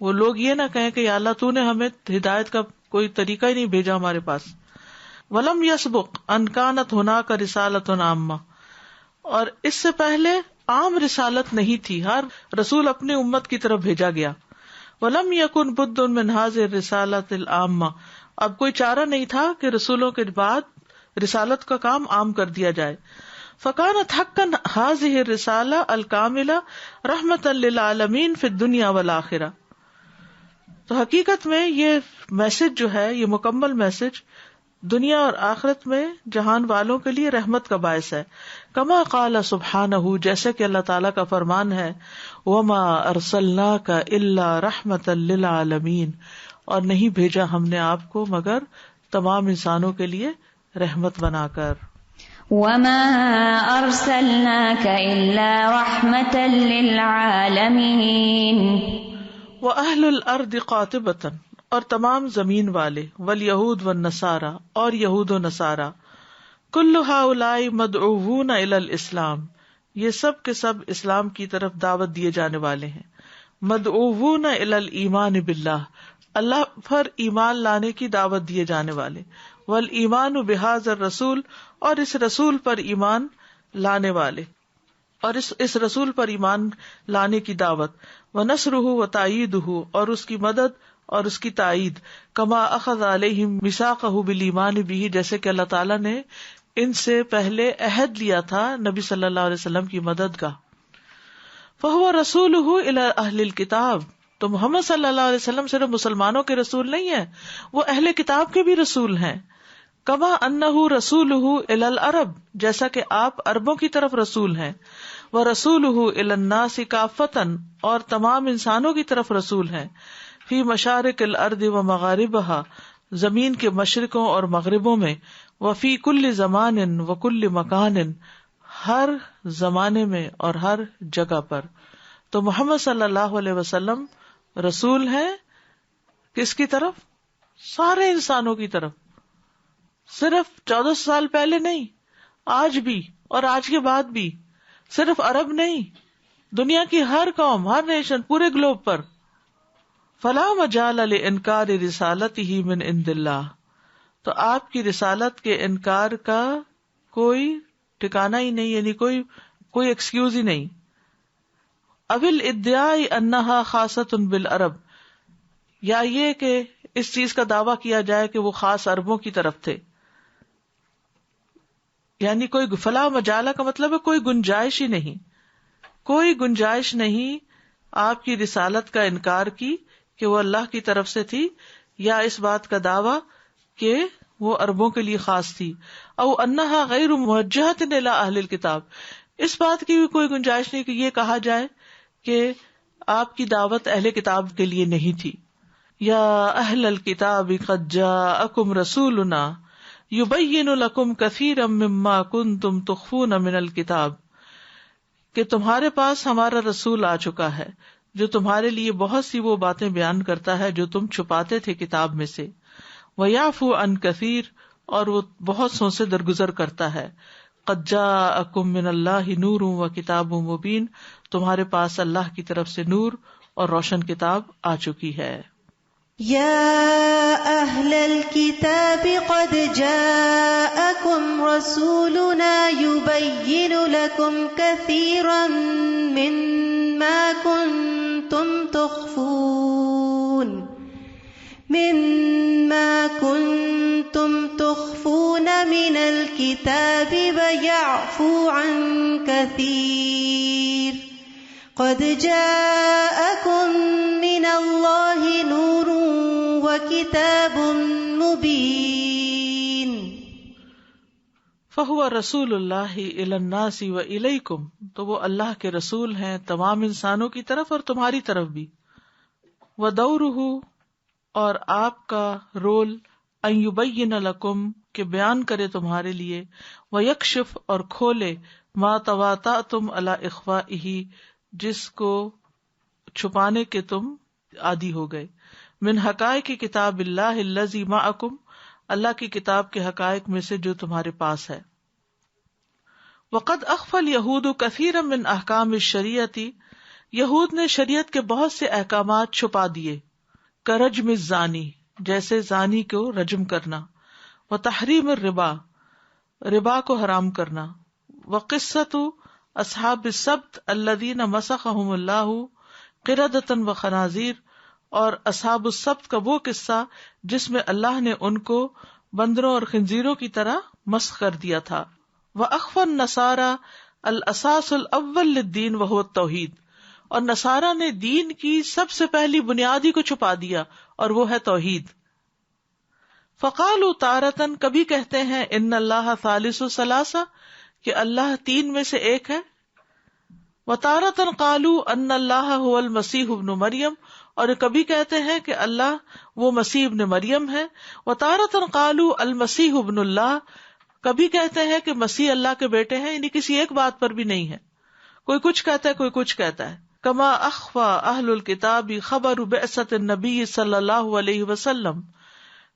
وہ لوگ یہ نہ کہیں کہ یا اللہ تو نے ہمیں ہدایت کا کوئی طریقہ ہی نہیں بھیجا ہمارے پاس. ولم یسبق ان کانت ہناک رسالۃ عامہ، اور اس سے پہلے عام رسالت نہیں تھی، ہر رسول اپنی امت کی طرف بھیجا گیا. ولم یکن بد من هذه الرسالۃ العامہ، اب کوئی چارہ نہیں تھا کہ رسولوں کے بعد رسالت کا کام عام کر دیا جائے. فکانت حقا هذه الرسالہ الکاملہ رحمتا للعالمین فی الدنیا والآخرہ، تو حقیقت میں یہ میسج جو ہے، یہ مکمل میسج دنیا اور آخرت میں جہان والوں کے لیے رحمت کا باعث ہے. کما قال سبحانہ، جیسے کہ اللہ تعالیٰ کا فرمان ہے، وما ارسلناک الا رحمتا للعالمین، اور نہیں بھیجا ہم نے آپ کو مگر تمام انسانوں کے لیے رحمت بنا کر. وما ارسلناک الا رحمتا للعالمین. واہل الارض قاطبۃ، اور تمام زمین والے، والیہود والنصارى، اور یہود و نصارى، کل ہؤلاء مدعوون الی الاسلام، یہ سب کے سب اسلام کی طرف دعوت دیے جانے والے ہیں. مدعوون الی الایمان باللہ، اللہ پر ایمان لانے کی دعوت دیے جانے والے. والایمان بہذا الرسول، اور اس رسول پر ایمان لانے والے، اور اس رسول پر ایمان لانے کی دعوت. ونصرہ وتأییدہ، اور اس کی مدد اور اس کی تائید. کما اخذ علیہم میثاقہ بالایمان بہ، جیسے کہ اللہ تعالیٰ نے ان سے پہلے عہد لیا تھا نبی صلی اللہ علیہ وسلم کی مدد کا. فہو رسولہ الی اہل الکتاب، تو محمد صلی اللہ علیہ وسلم صرف مسلمانوں کے رسول نہیں ہیں، وہ اہل کتاب کے بھی رسول ہیں. کما انہ رسولہ الی العرب، جیسا کہ آپ عربوں کی طرف رسول ہیں. ورسولہ الی الناس کافۃ، اور تمام انسانوں کی طرف رسول ہیں. فی مشارق الارض و مغاربہا، زمین کے مشرقوں اور مغربوں میں. وفی کل زمان و کل مکان، ہر زمانے میں اور ہر جگہ پر. تو محمد صلی اللہ علیہ وسلم رسول ہیں کس کی طرف؟ سارے انسانوں کی طرف. صرف 1400 سال پہلے نہیں، آج بھی اور آج کے بعد بھی. صرف عرب نہیں، دنیا کی ہر قوم، ہر نیشن، پورے گلوب پر. فلا مجال لانکار رسالتہ من عند اللہ، تو آپ کی رسالت کے انکار کا کوئی ٹھکانہ ہی نہیں، یعنی کوئی ایکسکیوز ہی نہیں. اول ادعاء انہا خاصۃ بالعرب، یا یہ کہ اس چیز کا دعویٰ کیا جائے کہ وہ خاص عربوں کی طرف تھے. یعنی کوئی فلا مجالہ کا مطلب ہے کوئی گنجائش ہی نہیں، کوئی گنجائش نہیں آپ کی رسالت کا انکار کی کہ وہ اللہ کی طرف سے تھی، یا اس بات کا دعویٰ کہ وہ عربوں کے لیے خاص تھی. او انہا غیر موجہۃ الی اہل الکتاب، اس بات کی بھی کوئی گنجائش نہیں کہ یہ کہا جائے کہ آپ کی دعوت اہل کتاب کے لیے نہیں تھی. یا اہل الکتاب قد جاءکم رسولنا یبین لکم کثیرا مما کنتم تخفون من الکتاب، کہ تمہارے پاس ہمارا رسول آ چکا ہے جو تمہارے لیے بہت سی وہ باتیں بیان کرتا ہے جو تم چھپاتے تھے کتاب میں سے. وَيَعْفُو عَنْ كَثِيرٍ، اور وہ بہت سو سے درگزر کرتا ہے. قَدْ جَاءَكُم مِّنَ اللَّهِ نُورٌ وَكِتَابٌ مُبِينٌ، تمہارے پاس اللہ کی طرف سے نور اور روشن کتاب آ چکی ہے. یا اہل الکتاب قد جاءکم رسولنا یبین لکم کثیرا مما کنتم تخفون من الكتاب ويعفو عن كثير قد جاءكم من الله نور وكتاب مبين. فهو رسول اللہ الی الناس والیکم، تو وہ اللہ کے رسول ہیں تمام انسانوں کی طرف اور تمہاری طرف بھی. ودورہ، اور آپ کا رول، ان یبین لکم، کہ بیان کرے تمہارے لیے، ویکشف، اور کھولے، ما تواطأتم علی اخفائہ، جس کو چھپانے کے تم عادی ہو گئے، من حقائق کتاب اللہ الذی معکم، اللہ کی کتاب کے حقائق میں سے جو تمہارے پاس ہے. وقد اخفى اليہود کثیرا من احکام الشریعۃ، یہود نے شریعت کے بہت سے احکامات چھپا دیے. کرجم الزانی، جیسے زانی کو رجم کرنا. وتحریم الربا، ربا کو حرام کرنا. وقصۃ اصحاب السبت الذین مسخهم اللہ قردۃ وخنازیر، اور اصحاب السبت کا وہ قصہ جس میں اللہ نے ان کو بندروں اور خنزیروں کی طرح مسخ کر دیا تھا. وَأَخْفَى النَّصَارَى الْأَسَاسُ الْأَوَّلُ لِلدِّينِ وَهُوَ التَّوْحِيدُ، اور نصارہ نے دین کی سب سے پہلی بنیادی کو چھپا دیا اور وہ ہے توحید. فقالوا تارتن کبھی کہتے ہیں ان اللہ ثالث ثلاثہ کہ اللہ تین میں سے ایک ہے. وتارتن قالوا ان اللہ هو المسیح ابن مریم اور کبھی کہتے ہیں کہ اللہ وہ مسیح ابن مریم ہے. وتارتن قالوا المسیح ابن اللہ کبھی کہتے ہیں کہ مسیح اللہ کے بیٹے ہیں، یعنی کسی ایک بات پر بھی نہیں ہے، کوئی کچھ کہتا ہے کوئی کچھ کہتا ہے. کما اخفى اہل الکتاب خبر بعثت النبی صلی اللہ علیہ وسلم،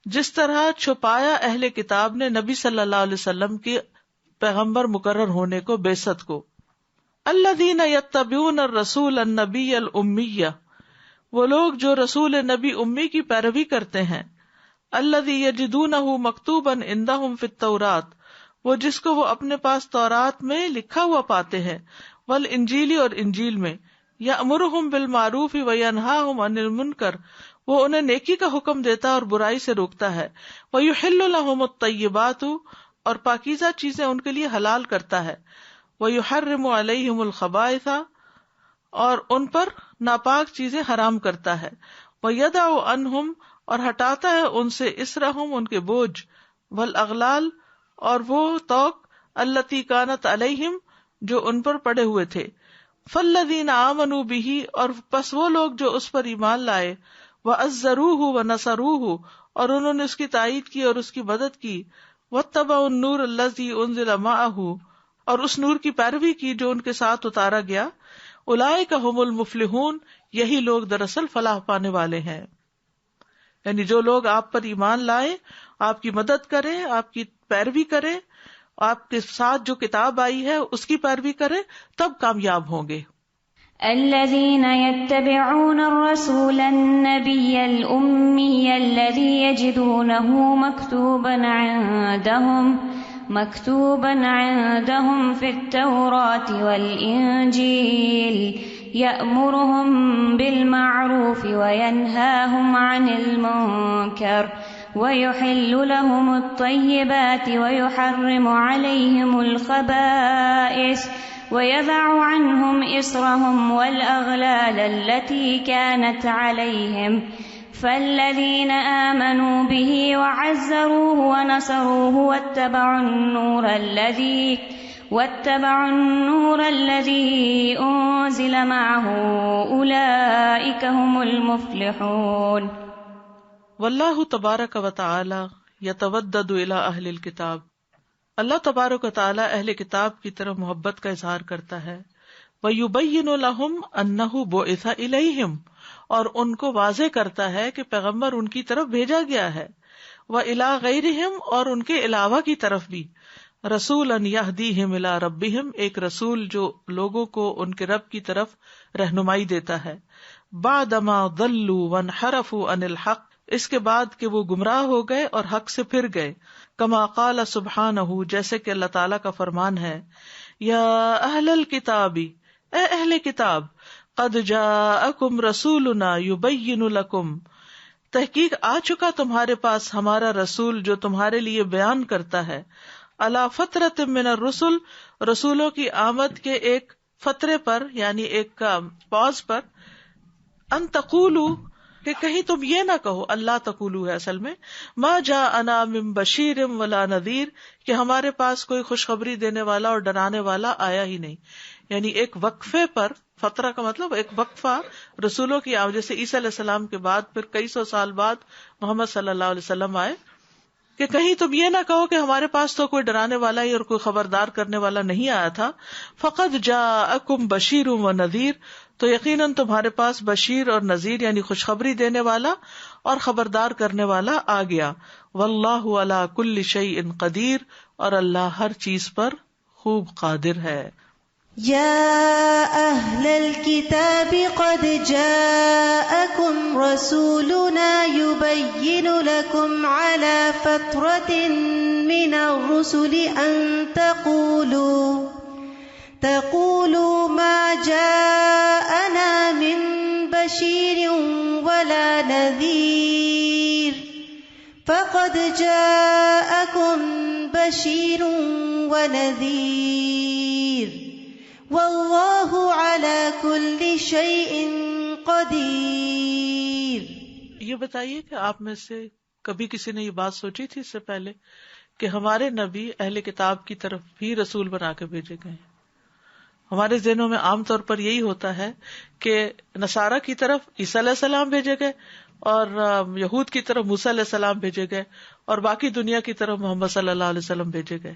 جس طرح چھپایا اہل کتاب نے نبی صلی اللہ علیہ وسلم کے پیغمبر مقرر ہونے کو، بعثت کو. الذین یتبعون الرسول النبی الامی، وہ لوگ جو رسول نبی امی کی پیروی کرتے ہیں. الذی یجدونہ مکتوبا عندہم فی التوراۃ، وہ جس کو وہ اپنے پاس تورات میں لکھا ہوا پاتے ہیں. والانجیل اور انجیل میں. یأمرہم بالمعروف وینہاہم عن المنکر، وہ انہیں نیکی کا حکم دیتا اور برائی سے روکتا ہے. ویحل لہم الطیبات، اور پاکیزہ چیزیں ان کے لیے حلال کرتا ہے. ویحرم علیہم الخبائث، اور ان پر ناپاک چیزیں حرام کرتا ہے. ویدع عنہم، اور ہٹاتا ہے ان سے اسرہم، ان کے بوجھ. والاغلال، اور وہ طوق التی کانت علیہم، جو ان پر پڑے ہوئے تھے. فالذین آمنوا بہ، اور پس وہ لوگ جو اس پر ایمان لائے. وعزروہ ونصروہ، اور انہوں نے اس کی تائید کی اور اس کی مدد کی. واتبعوا النور الذی انزل معہ، اور اس نور کی پیروی کی جو ان کے ساتھ اتارا گیا. اولئک ھم المفلحون، یہی لوگ دراصل فلاح پانے والے ہیں. یعنی جو لوگ آپ پر ایمان لائیں، آپ کی مدد کریں، آپ کی پیروی کریں، آپ کے ساتھ جو کتاب آئی ہے اس کی پیروی کریں، تب کامیاب ہوں گے. الذين يتبعون الرسول النبي الأمي الذي يجدونه مكتوبا عندهم في التوراة والإنجيل يأمرهم بالمعروف وينهاهم عن المنكر ويحل لهم الطيبات ويحرم عليهم الخبائث ويضع عنهم إصرهم والأغلال التي كانت عليهم فالذين آمنوا به وعزروه ونصروه واتبعوا النور الذي أنزل معه أولئك هم المفلحون. واللہ تبارک و تعالی یتودد الی اہل الکتاب، اللہ تبارک و تعالی اہل کتاب کی طرف محبت کا اظہار کرتا ہے. وَيُبَيِّنُ لَهُمْ أَنَّهُ بُعِثَ إِلَيْهِمْ، اور ان کو واضح کرتا ہے کہ پیغمبر ان کی طرف بھیجا گیا ہے. وَإِلَىٰ غَيْرِهِمْ، اور ان کے علاوہ کی طرف بھی. رَسُولًا يَهْدِيهِمْ إِلَىٰ رَبِّهِمْ، ایک رسول جو لوگوں کو ان کے رب کی طرف رہنمائی دیتا ہے. بَعْدَمَا ضَلُّوا وَانْحَرَفُوا عَنِ الْحَقِّ، اس کے بعد کہ وہ گمراہ ہو گئے اور حق سے پھر گئے. کما قال سبحانہ، جیسے کہ اللہ تعالیٰ کا فرمان ہے، یا اہل الکتاب، اے اہل کتاب، قد جاءکم رسولنا یبین لکم، تحقیق آ چکا تمہارے پاس ہمارا رسول جو تمہارے لیے بیان کرتا ہے. علی فترۃ من الرسل، رسولوں کی آمد کے ایک فترے پر، یعنی ایک پاز پر. ان تقولوا، کہ کہیں تم یہ نہ کہو، اللہ تقولو ہے اصل میں، ما جاءنا من بشیر ولا نذیر، کہ ہمارے پاس کوئی خوشخبری دینے والا اور ڈرانے والا آیا ہی نہیں. یعنی ایک وقفے پر، فترہ کا مطلب ایک وقفہ رسولوں کی آمد، جیسے عیسیٰ علیہ السلام کے بعد پھر کئی سو سال بعد محمد صلی اللہ علیہ وسلم آئے، کہ کہیں تم یہ نہ کہو کہ ہمارے پاس تو کوئی ڈرانے والا ہی اور کوئی خبردار کرنے والا نہیں آیا تھا. فقد جاءکم بشیر و نذیر، تو یقیناً تمہارے پاس بشیر اور نذیر یعنی خوشخبری دینے والا اور خبردار کرنے والا آ گیا. واللہ علی کل شیء قدیر، اور اللہ ہر چیز پر خوب قادر ہے. یا اہل الکتاب قد جاءکم رسولنا یبین لکم علی فترۃ من الرسل ان تقولوا ما جاءنا من بشیر ولا نذیر فقد جاءکم بشیر ونذیر واللہ علی کل شیء قدیر. یہ بتائیے کہ آپ میں سے کبھی کسی نے یہ بات سوچی تھی اس سے پہلے کہ ہمارے نبی اہل کتاب کی طرف بھی رسول بنا کے بھیجے گئے ہیں؟ ہمارے ذہنوں میں عام طور پر یہی ہوتا ہے کہ نصارہ کی طرف عیسیٰ علیہ السلام بھیجے گئے اور یہود کی طرف موسیٰ علیہ السلام بھیجے گئے اور باقی دنیا کی طرف محمد صلی اللہ علیہ وسلم بھیجے گئے،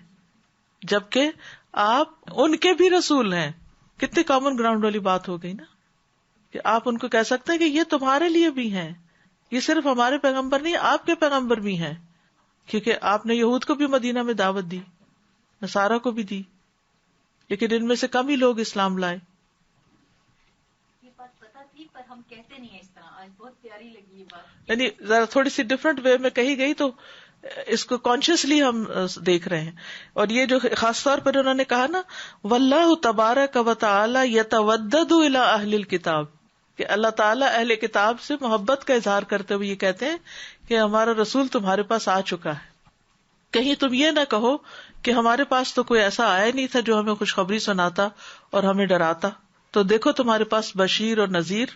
جبکہ آپ ان کے بھی رسول ہیں. کتنی کامن گراؤنڈ والی بات ہو گئی نا، کہ آپ ان کو کہہ سکتے ہیں کہ یہ تمہارے لیے بھی ہیں، یہ صرف ہمارے پیغمبر نہیں، آپ کے پیغمبر بھی ہیں، کیونکہ آپ نے یہود کو بھی مدینہ میں دعوت دی، نصارہ کو بھی دی، لیکن ان میں سے کم ہی لوگ اسلام لائے. یہ بات پتہ تھی پر ہم کہتے نہیں ہیں اس طرح. آج بہت پیاری لگی یہ بات، یعنی ذرا تھوڑی سی ڈفرینٹ وے میں کہی گئی تو اس کو کانشیسلی ہم دیکھ رہے ہیں. اور یہ جو خاص طور پر انہوں نے کہا نا واللہ تبارک و تعالی یتودد الی اہل الکتاب، کہ اللہ تعالیٰ اہل کتاب سے محبت کا اظہار کرتے ہوئے یہ کہتے ہیں کہ ہمارا رسول تمہارے پاس آ چکا ہے. کہیں تم یہ نہ کہو کہ ہمارے پاس تو کوئی ایسا آیا نہیں تھا جو ہمیں خوشخبری سناتا اور ہمیں ڈراتا. تو دیکھو تمہارے پاس بشیر اور نذیر،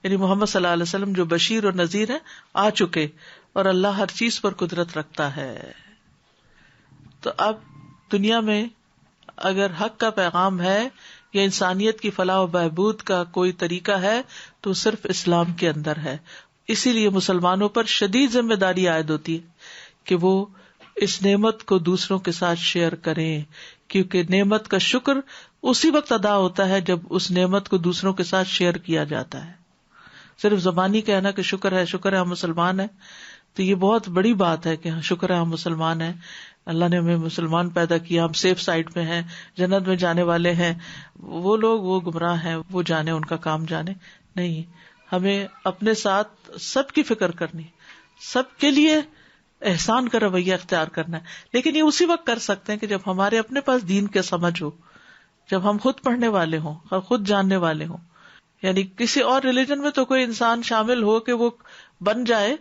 یعنی محمد صلی اللہ علیہ وسلم جو بشیر اور نذیر ہیں آ چکے، اور اللہ ہر چیز پر قدرت رکھتا ہے. تو اب دنیا میں اگر حق کا پیغام ہے یا انسانیت کی فلاح و بہبود کا کوئی طریقہ ہے تو صرف اسلام کے اندر ہے. اسی لیے مسلمانوں پر شدید ذمہ داری عائد ہوتی ہے کہ وہ اس نعمت کو دوسروں کے ساتھ شیئر کریں، کیونکہ نعمت کا شکر اسی وقت ادا ہوتا ہے جب اس نعمت کو دوسروں کے ساتھ شیئر کیا جاتا ہے. صرف زبانی کہنا کہ شکر ہے ہم مسلمان ہیں، تو یہ بہت بڑی بات ہے کہ شکر ہے ہم مسلمان ہیں، اللہ نے ہمیں مسلمان پیدا کیا، ہم سیف سائڈ میں ہیں، جنت میں جانے والے ہیں. وہ لوگ وہ گمراہ ہیں، وہ جانے، ان کا کام جانے. نہیں، ہمیں اپنے ساتھ سب کی فکر کرنی، سب کے لیے احسان کا رویہ اختیار کرنا ہے. لیکن یہ اسی وقت کر سکتے ہیں کہ جب ہمارے اپنے پاس دین کے سمجھ ہو، جب ہم خود پڑھنے والے ہوں اور خود جاننے والے ہوں. یعنی کسی اور ریلیجن میں تو کوئی انسان شامل ہو کہ وہ بن جائے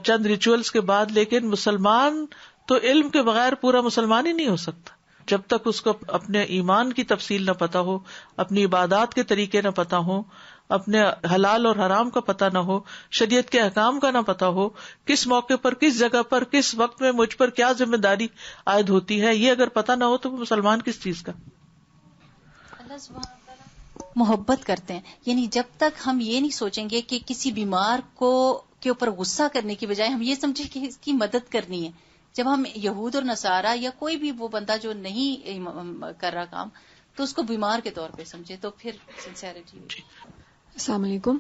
چند ریچولز کے بعد، لیکن مسلمان تو علم کے بغیر پورا مسلمان ہی نہیں ہو سکتا جب تک اس کو اپنے ایمان کی تفصیل نہ پتا ہو، اپنی عبادات کے طریقے نہ پتا ہو، اپنے حلال اور حرام کا پتہ نہ ہو، شریعت کے احکام کا نہ پتا ہو، کس موقع پر، کس جگہ پر، کس وقت میں مجھ پر کیا ذمہ داری عائد ہوتی ہے، یہ اگر پتہ نہ ہو تو وہ مسلمان کس چیز کا. اللہ سبحانہ وتعالیٰ محبت کرتے ہیں. یعنی جب تک ہم یہ نہیں سوچیں گے کہ کسی بیمار کو کے اوپر غصہ کرنے کی بجائے ہم یہ سمجھیں کہ اس کی مدد کرنی ہے. جب ہم یہود اور نصارہ یا کوئی بھی وہ بندہ جو نہیں کر رہا کام تو اس کو بیمار کے طور پہ سمجھے تو پھر سنسیئرٹی. السلام علیکم.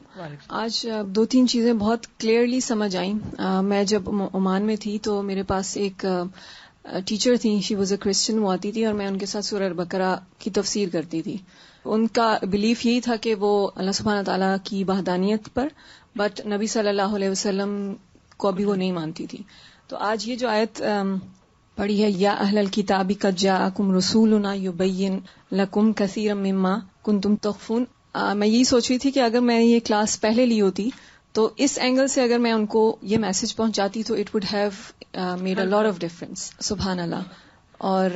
آج 2-3 چیزیں بہت کلیئرلی سمجھ آئیں. میں جب عمان میں تھی تو میرے پاس ایک ٹیچر تھی، شی واز اے کرسچن. وہ آتی تھی اور میں ان کے ساتھ سورہ البقرہ کی تفسیر کرتی تھی. ان کا بلیف یہی تھا کہ وہ اللہ سبحانہ تعالیٰ کی وحدانیت پر، بٹ نبی صلی اللہ علیہ وسلم کو بھی وہ نہیں مانتی تھی. تو آج یہ جو آیت پڑھی ہے، یا اہل الکتاب قد جاءکم رسولنا یبین لکم کثیرا مما کنتم تخفون، میں یہی سوچ رہی تھی کہ اگر میں یہ کلاس پہلے لی ہوتی تو اس اینگل سے اگر میں ان کو یہ میسج پہنچاتی تو it would have made a lot of difference. سبحان اللہ. اور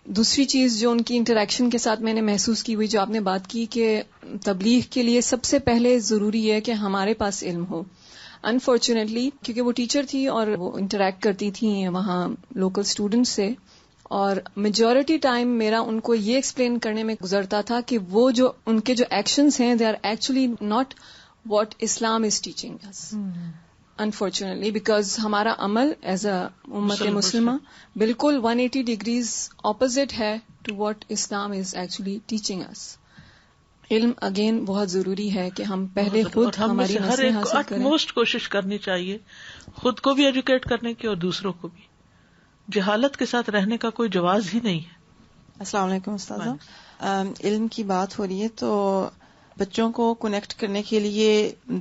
دوسری چیز جو ان کی انٹریکشن کے ساتھ میں نے محسوس کی ہوئی، جو آپ نے بات کی کہ تبلیغ کے لیے سب سے پہلے ضروری ہے کہ ہمارے پاس علم ہو. انفارچونیٹلی کیونکہ وہ ٹیچر تھی اور وہ انٹریکٹ کرتی تھیں وہاں لوکل اسٹوڈنٹس سے، اور میجورٹی ٹائم میرا ان کو یہ ایکسپلین کرنے میں گزرتا تھا کہ وہ جو ان کے جو ایکشنز ہیں they are actually not what Islam is teaching us. Unfortunately because ہمارا عمل ایز اے امت مسلمہ بالکل 180 ڈگریز اپوزٹ ہے to what Islam is actually teaching us. علم اگین بہت ضروری ہے کہ ہم پہلے خود ہماری نسلیں حاصل کریں. موسٹ کوشش کرنی چاہیے خود کو بھی ایجوکیٹ کرنے کی اور دوسروں کو بھی. جہالت کے ساتھ رہنے کا کوئی جواز ہی نہیں ہے. السلام علیکم استاذہ. علم کی بات ہو رہی ہے تو بچوں کو کنیکٹ کرنے کے لیے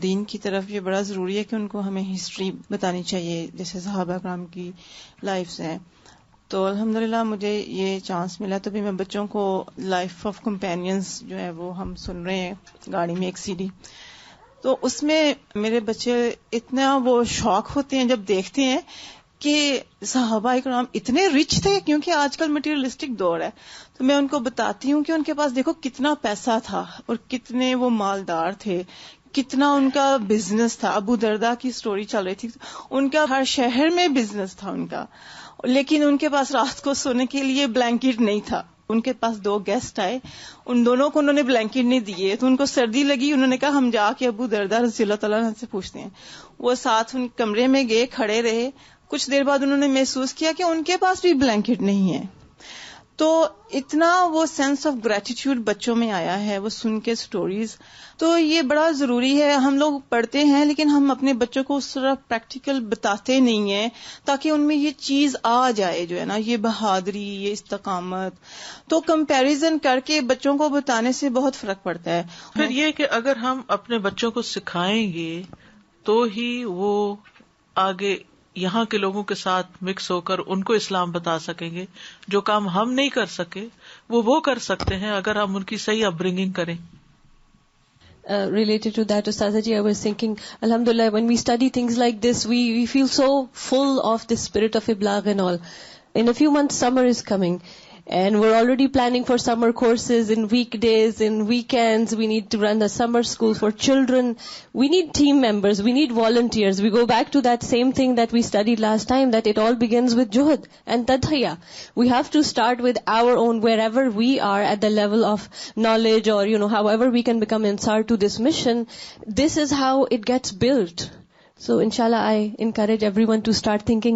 دین کی طرف یہ بڑا ضروری ہے کہ ان کو ہمیں ہسٹری بتانی چاہیے، جیسے صحابہ کرام کی لائفز ہیں. تو الحمدللہ مجھے یہ چانس ملا تو بھی میں بچوں کو لائف آف کمپینینز جو ہے وہ ہم سن رہے ہیں گاڑی میں ایک CD، تو اس میں میرے بچے اتنا وہ شوق ہوتے ہیں جب دیکھتے ہیں کہ صحابہ اکرام اتنے رچ تھے، کیونکہ آج کل مٹیریلسٹک دور ہے. تو میں ان کو بتاتی ہوں کہ ان کے پاس دیکھو کتنا پیسہ تھا اور کتنے وہ مالدار تھے، کتنا ان کا بزنس تھا. ابو دردا کی سٹوری چل رہی تھی, ان کا ہر شہر میں بزنس تھا ان کا, لیکن ان کے پاس رات کو سونے کے لیے بلینکٹ نہیں تھا. ان کے پاس 2 گیسٹ آئے, ان دونوں کو انہوں نے بلینکٹ نہیں دیے, تو ان کو سردی لگی. انہوں نے کہا ہم جا کے ابو دردا رضی اللہ تعالیٰ عنہ سے پوچھتے ہیں. وہ ساتھ ان کمرے میں گئے, کھڑے رہے. کچھ دیر بعد انہوں نے محسوس کیا کہ ان کے پاس بھی بلینکٹ نہیں ہے. تو اتنا وہ سینس آف گریٹیٹیوڈ بچوں میں آیا ہے وہ سن کے سٹوریز. تو یہ بڑا ضروری ہے. ہم لوگ پڑھتے ہیں لیکن ہم اپنے بچوں کو اس طرح پریکٹیکل بتاتے نہیں ہیں تاکہ ان میں یہ چیز آ جائے, جو ہے نا, یہ بہادری, یہ استقامت. تو کمپیریزن کر کے بچوں کو بتانے سے بہت فرق پڑتا ہے. پھر یہ کہ اگر ہم اپنے بچوں کو سکھائیں گے تو ہی وہ آگے یہاں کے لوگوں کے ساتھ مکس ہو کر ان کو اسلام بتا سکیں گے. جو کام ہم نہیں کر سکے وہ کر سکتے ہیں اگر ہم ان کی صحیح اپ برنگنگ کریں. Related to that, Ustaza ji, I was thinking, alhamdulillah, when we study things like this, we feel so full of the spirit of iblagh and all. In a few months, summer is coming. And we're already planning for summer courses in weekdays, in weekends. We need to run a summer school for children. We need team members. We need volunteers. We go back to that same thing that we studied last time, that it all begins with juhud and tadhiya. We have to start with our own, wherever we are at the level of knowledge or, however we can become ansar to this mission. This is how it gets built. So inshallah, I encourage everyone to start thinking